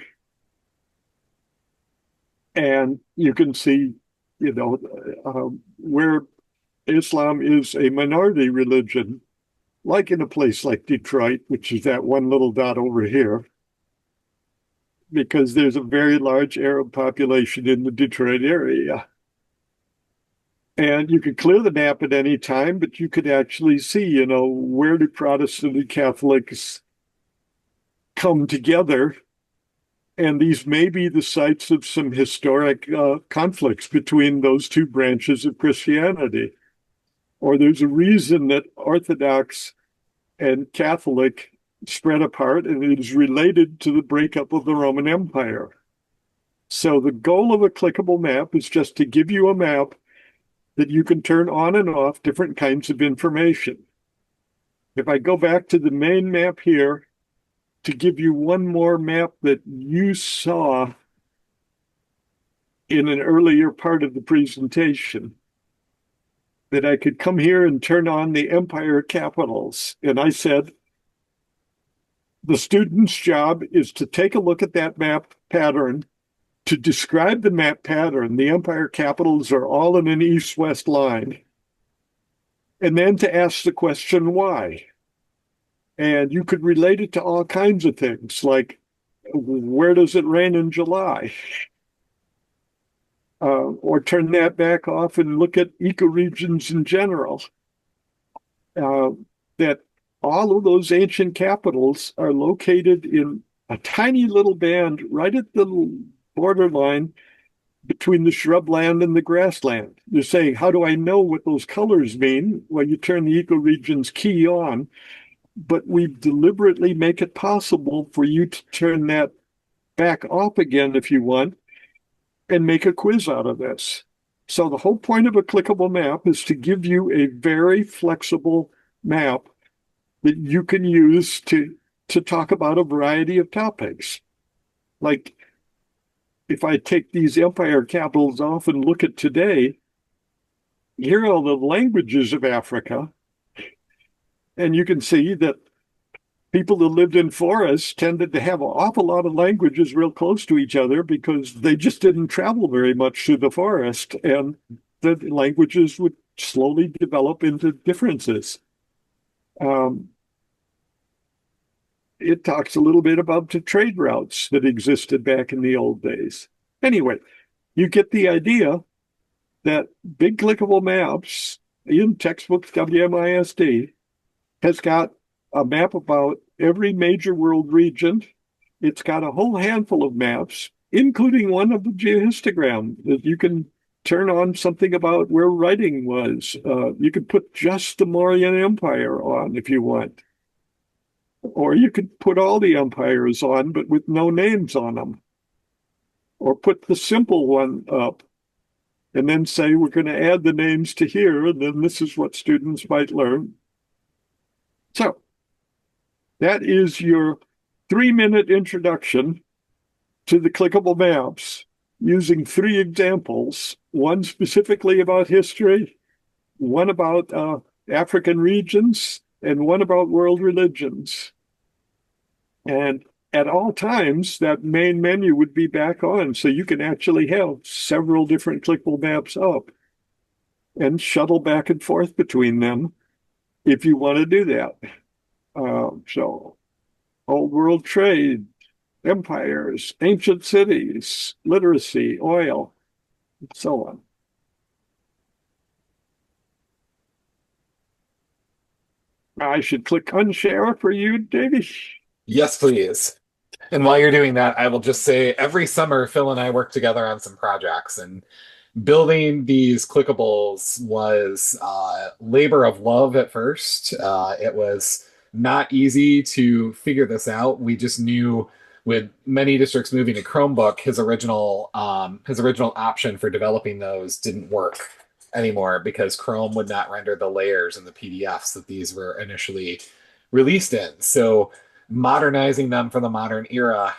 And you can see, where Islam is a minority religion, like in a place like Detroit, which is that one little dot over here, because there's a very large Arab population in the Detroit area. And you could clear the map at any time, but you could actually see, where do Protestant and Catholics come together. And these may be the sites of some historic conflicts between those two branches of Christianity. Or there's a reason that Orthodox and Catholic spread apart, and it is related to the breakup of the Roman Empire. So the goal of a clickable map is just to give you a map that you can turn on and off different kinds of information. If I go back to the main map here to give you one more map that you saw in an earlier part of the presentation, that I could come here and turn on the empire capitals. And I said, the student's job is to take a look at that map pattern, to describe the map pattern. The empire capitals are all in an east-west line. And then to ask the question, why? And you could relate it to all kinds of things, like where does it rain in July? Or turn that back off and look at ecoregions in general. That all of those ancient capitals are located in a tiny little band right at the borderline between the shrubland and the grassland. You're saying, how do I know what those colors mean? Well, you turn the ecoregions key on, but we deliberately make it possible for you to turn that back off again if you want and make a quiz out of this. So the whole point of a clickable map is to give you a very flexible map that you can use to talk about a variety of topics. Like if I take these empire capitals off and look at today, here are the languages of Africa. And you can see that people that lived in forests tended to have an awful lot of languages real close to each other because they just didn't travel very much through the forest, and the languages would slowly develop into differences. It talks a little bit about the trade routes that existed back in the old days. Anyway, you get the idea that big clickable maps in textbooks WMISD has got a map about every major world region. It's got a whole handful of maps, including one of the geohistogram that you can turn on something about where writing was. You could put just the Mauryan Empire on if you want. Or you could put all the empires on, but with no names on them. Or put the simple one up and then say, we're going to add the names to here, and then this is what students might learn. So that is your 3-minute introduction to the clickable maps using 3 examples, one specifically about history, one about African regions, and one about world religions. And at all times, that main menu would be back on, so you can actually have several different clickable maps up and shuttle back and forth between them if you want to do that. So old world trade, empires, ancient cities, literacy, oil, and so on. I should click unshare for you, Davey. Yes, please. And while you're doing that, I will just say every summer, Phil and I work together on some projects, and building these clickables was labor of love at first. It was not easy to figure this out. We just knew with many districts moving to Chromebook, his original option for developing those didn't work anymore because Chrome would not render the layers in the PDFs that these were initially released in. So modernizing them for the modern era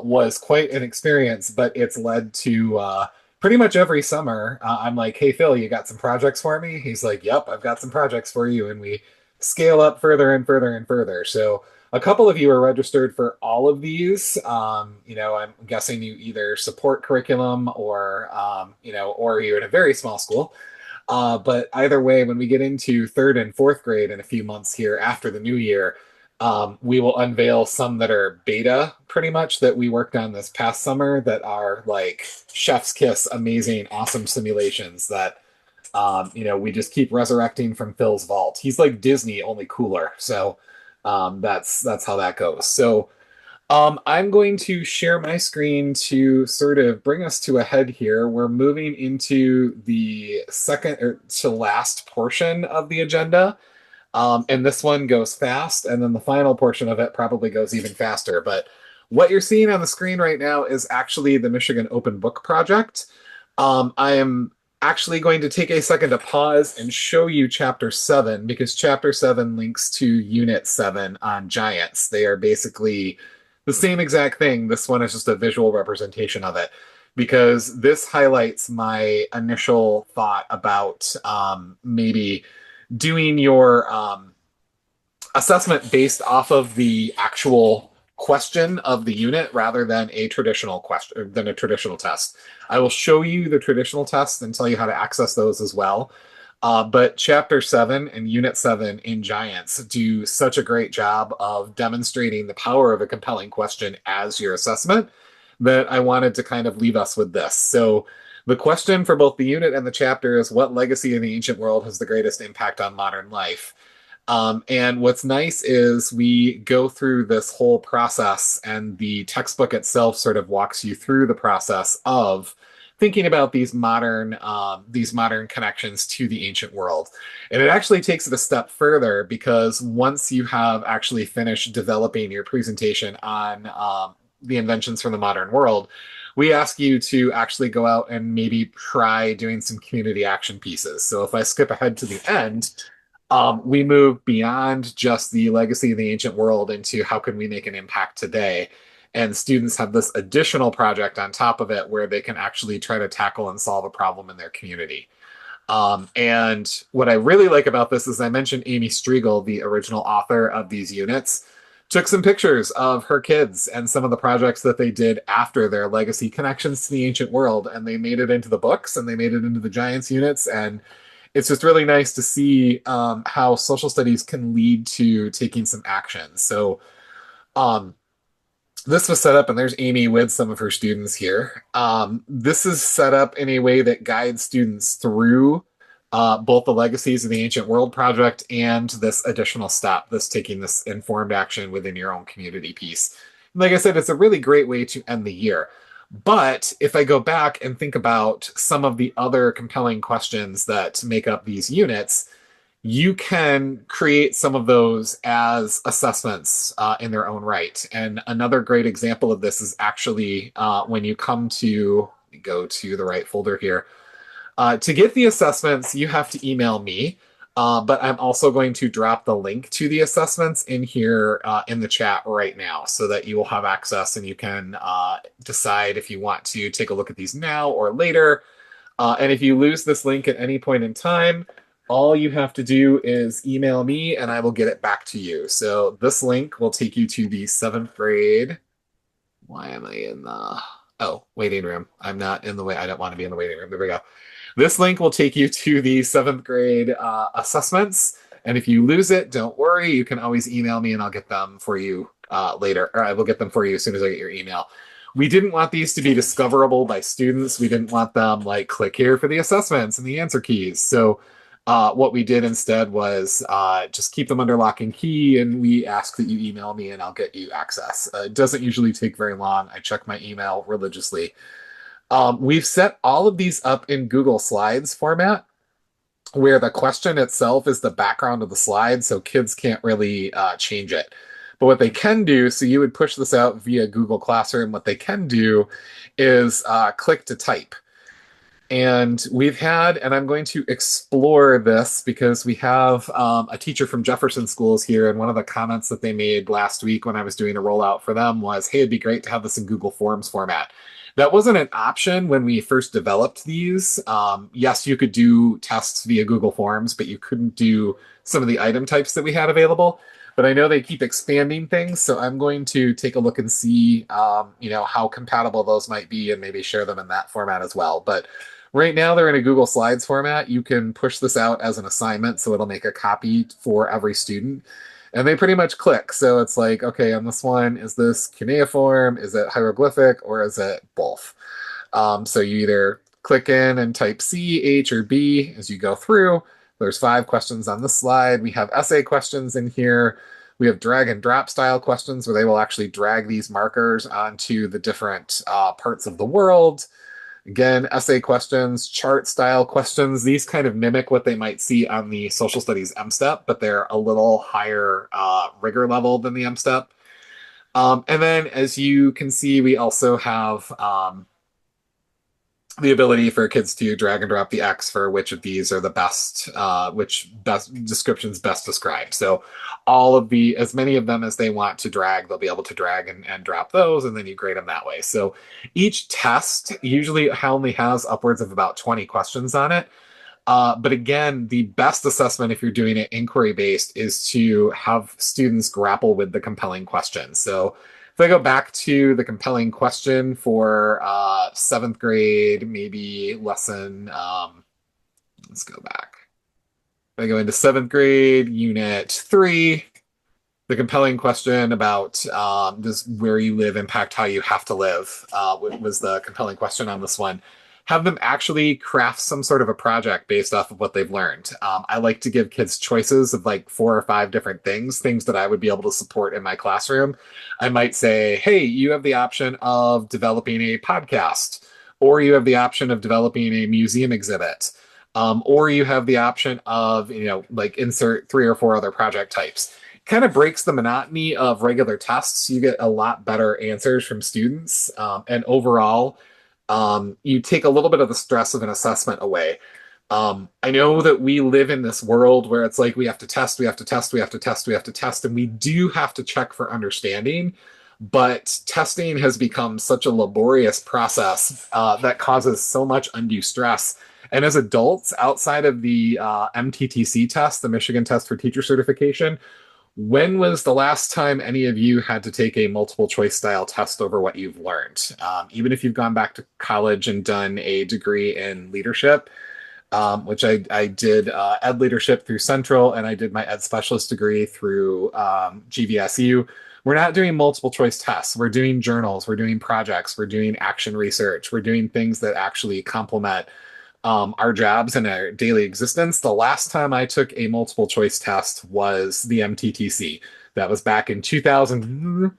was quite an experience, but it's led to pretty much every summer, I'm like, hey, Phil, you got some projects for me? He's like, yep, I've got some projects for you. And we scale up further and further and further. So a couple of you are registered for all of these. I'm guessing you either support curriculum or you're in a very small school. But either way, when we get into third and fourth grade in a few months here after the new year, we will unveil some that are beta pretty much that we worked on this past summer that are like chef's kiss, amazing, awesome simulations that, we just keep resurrecting from Phil's vault. He's like Disney, only cooler. So that's how that goes. So I'm going to share my screen to sort of bring us to a head here. We're moving into the second or to last portion of the agenda. And this one goes fast, and then the final portion of it probably goes even faster. But what you're seeing on the screen right now is actually the Michigan Open Book Project. I am actually going to take a second to pause and show you Chapter 7 because Chapter 7 links to Unit 7 on Giants. They are basically the same exact thing. This one is just a visual representation of it because this highlights my initial thought about maybe doing your assessment based off of the actual question of the unit rather than a traditional question than a traditional test. I will show you the traditional tests and tell you how to access those as well. But Chapter 7 and Unit 7 in Giants do such a great job of demonstrating the power of a compelling question as your assessment that I wanted to kind of leave us with this. So the question for both the unit and the chapter is what legacy in the ancient world has the greatest impact on modern life? And what's nice is we go through this whole process, and the textbook itself sort of walks you through the process of thinking about these modern connections to the ancient world. And it actually takes it a step further because once you have actually finished developing your presentation on the inventions from the modern world, we ask you to actually go out and maybe try doing some community action pieces. So if I skip ahead to the end, we move beyond just the legacy of the ancient world into how can we make an impact today. And students have this additional project on top of it where they can actually try to tackle and solve a problem in their community. And what I really like about this is I mentioned Amy Striegel, the original author of these units, took some pictures of her kids and some of the projects that they did after their legacy connections to the ancient world. And they made it into the books and they made it into the Giants units. And it's just really nice to see how social studies can lead to taking some action. So um, this was set up, and there's Amy with some of her students here. This is set up in a way that guides students through both the Legacies of the Ancient World project and this additional step, this taking this informed action within your own community piece. Like I said, it's a really great way to end the year. But if I go back and think about some of the other compelling questions that make up these units, you can create some of those as assessments in their own right. And another great example of this is actually when you come to go to the right folder here. To get the assessments, you have to email me, but I'm also going to drop the link to the assessments in here in the chat right now so that you will have access and you can decide if you want to take a look at these now or later. And if you lose this link at any point in time, all you have to do is email me and I will get it back to you. So this link will take you to the 7th grade. Why am I in the waiting room? I'm not in the way. I don't want to be in the waiting room. There we go. This link will take you to the 7th grade assessments. And if you lose it, don't worry. You can always email me and I'll get them for you later. Or I will get them for you as soon as I get your email. We didn't want these to be discoverable by students. We didn't want them like click here for the assessments and the answer keys. So What we did instead was just keep them under lock and key, and we ask that you email me and I'll get you access. It doesn't usually take very long. I check my email religiously. We've set all of these up in Google Slides format, where the question itself is the background of the slide, so kids can't really change it. But what they can do, so you would push this out via Google Classroom, what they can do is click to type. And we've had, and I'm going to explore this because we have a teacher from Jefferson Schools here, and one of the comments that they made last week when I was doing a rollout for them was, hey, it'd be great to have this in Google Forms format. That wasn't an option when we first developed these. Yes, you could do tests via Google Forms, but you couldn't do some of the item types that we had available. But I know they keep expanding things, so I'm going to take a look and see, how compatible those might be, and maybe share them in that format as well. But right now, they're in a Google Slides format. You can push this out as an assignment, so it'll make a copy for every student. And they pretty much click. So it's like, okay, on this one, is this cuneiform? Is it hieroglyphic? Or is it both? So you either click in and type C, H, or B as you go through. There's 5 questions on this slide. We have essay questions in here. We have drag and drop style questions where they will actually drag these markers onto the different parts of the world. Again, essay questions, chart style questions, these kind of mimic what they might see on the social studies M-Step, but they're a little higher rigor level than the M-Step. And then as you can see, we also have the ability for kids to drag and drop the X for which of these are the best, which best descriptions best described. So all of the, as many of them as they want to drag, they'll be able to drag and drop those, and then you grade them that way. So each test usually only has upwards of about 20 questions on it. But again, the best assessment, if you're doing it inquiry based, is to have students grapple with the compelling question. So if I go back to the compelling question for 7th grade, maybe lesson, let's go back. If I go into 7th grade, unit 3, the compelling question about does where you live impact how you have to live was the compelling question on this one. Have them actually craft some sort of a project based off of what they've learned. I like to give kids choices of like 4 or 5 different things that I would be able to support in my classroom. I might say, hey, you have the option of developing a podcast, or you have the option of developing a museum exhibit, or you have the option of, like insert 3 or 4 other project types. Kind of breaks the monotony of regular tests. You get a lot better answers from students, and overall, you take a little bit of the stress of an assessment away. I know that we live in this world where it's like we have to test, we have to test, we have to test, we have to test, and we do have to check for understanding. But testing has become such a laborious process that causes so much undue stress. And as adults, outside of the MTTC test, the Michigan Test for Teacher Certification, when was the last time any of you had to take a multiple choice style test over what you've learned? Even if you've gone back to college and done a degree in leadership, which I did ed leadership through Central, and I did my ed specialist degree through GVSU. We're not doing multiple choice tests. We're doing journals, we're doing projects, we're doing action research, we're doing things that actually complement our jobs and our daily existence. The last time I took a multiple choice test was the MTTC. That was back in 2000,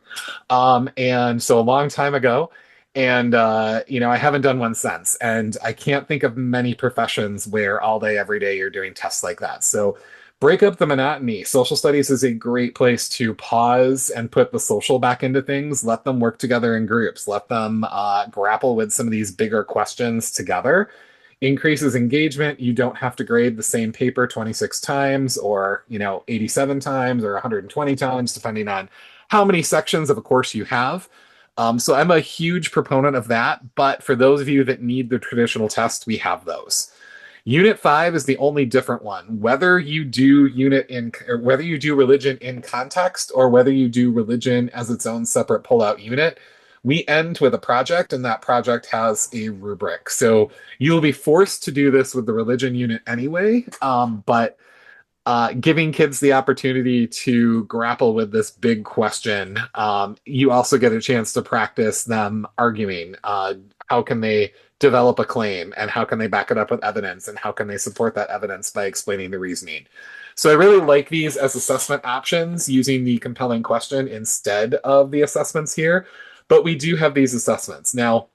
and so a long time ago. And I haven't done one since. And I can't think of many professions where all day, every day, you're doing tests like that. So break up the monotony. Social studies is a great place to pause and put the social back into things. Let them work together in groups. Let them grapple with some of these bigger questions together. Increases engagement. You don't have to grade the same paper 26 times or 87 times or 120 times, depending on how many sections of a course you have. So I'm a huge proponent of that. But for those of you that need the traditional test, we have those. Unit 5 is the only different one. Whether you do whether you do religion in context or whether you do religion as its own separate pull-out unit, we end with a project, and that project has a rubric. So you'll be forced to do this with the religion unit anyway, but giving kids the opportunity to grapple with this big question. You also get a chance to practice them arguing. How can they develop a claim, and how can they back it up with evidence, and how can they support that evidence by explaining the reasoning? So I really like these as assessment options using the compelling question instead of the assessments here. But we do have these assessments. Now,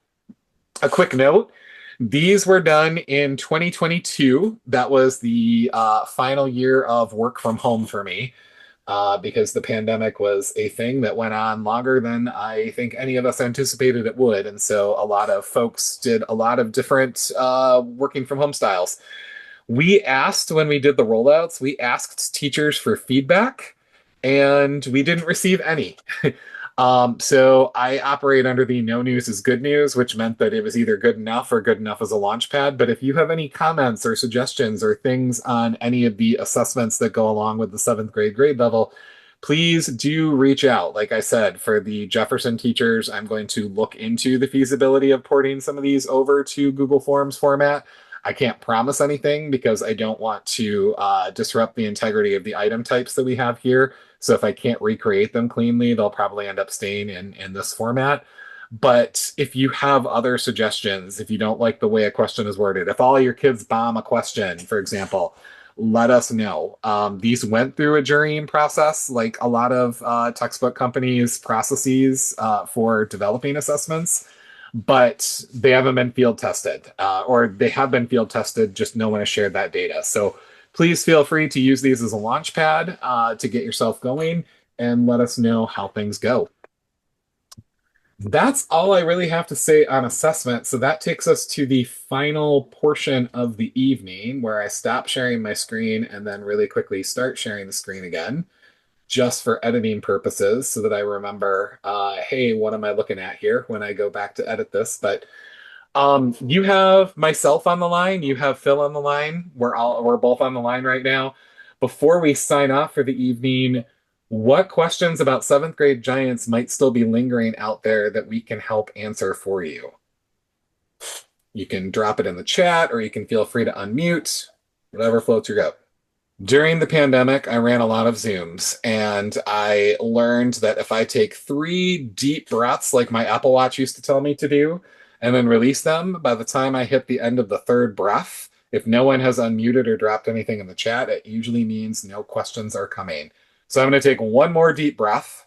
a quick note, these were done in 2022. That was the final year of work from home for me because the pandemic was a thing that went on longer than I think any of us anticipated it would. And so a lot of folks did a lot of different working from home styles. We asked when we did the rollouts, we asked teachers for feedback, and we didn't receive any. So I operate under the no news is good news, which meant that it was either good enough or good enough as a launch pad. But if you have any comments or suggestions or things on any of the assessments that go along with the seventh grade level, please do reach out. Like I said, for the Jefferson teachers, I'm going to look into the feasibility of porting some of these over to Google Forms format. I can't promise anything because I don't want to disrupt the integrity of the item types that we have here. So if I can't recreate them cleanly, they'll probably end up staying in this format. But if you have other suggestions, if you don't like the way a question is worded, if all your kids bomb a question, for example, let us know. These went through a jurying process, like a lot of textbook companies' processes for developing assessments, but they haven't been field tested, or they have been field tested, just no one has shared that data. So please feel free to use these as a launch pad to get yourself going and let us know how things go. That's all I really have to say on assessment. So that takes us to the final portion of the evening where I stop sharing my screen and then really quickly start sharing the screen again, just for editing purposes so that I remember, hey, what am I looking at here when I go back to edit this? But you have myself on the line, you have Phil on the line. We're both on the line right now. Before we sign off for the evening, what questions about seventh grade giants might still be lingering out there that we can help answer for you? You can drop it in the chat or you can feel free to unmute, whatever floats your boat. During the pandemic, I ran a lot of Zooms, and I learned that if I take 3 deep breaths, like my Apple Watch used to tell me to do, and then release them, by the time I hit the end of the third breath, if no one has unmuted or dropped anything in the chat, it usually means no questions are coming. So I'm going to take one more deep breath.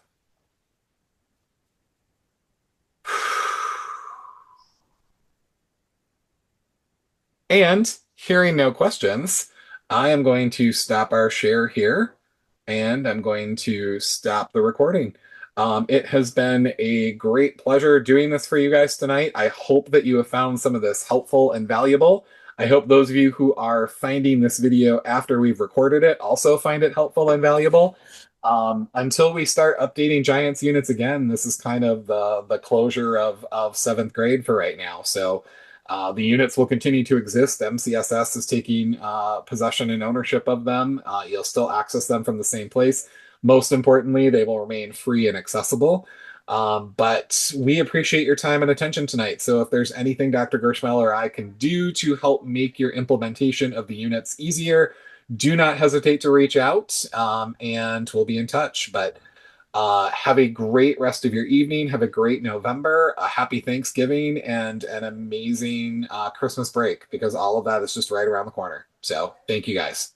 And hearing no questions, I am going to stop our share here and I'm going to stop the recording. It has been a great pleasure doing this for you guys tonight. I hope that you have found some of this helpful and valuable. I hope those of you who are finding this video after we've recorded it also find it helpful and valuable. Until we start updating Giants units again, this is kind of the closure of seventh grade for right now. So the units will continue to exist. MCSS is taking possession and ownership of them. You'll still access them from the same place. Most importantly, they will remain free and accessible. But we appreciate your time and attention tonight. So if there's anything Dr. Gershmel or I can do to help make your implementation of the units easier, do not hesitate to reach out and we'll be in touch. But have a great rest of your evening. Have a great November, a happy Thanksgiving, and an amazing Christmas break because all of that is just right around the corner. So thank you guys.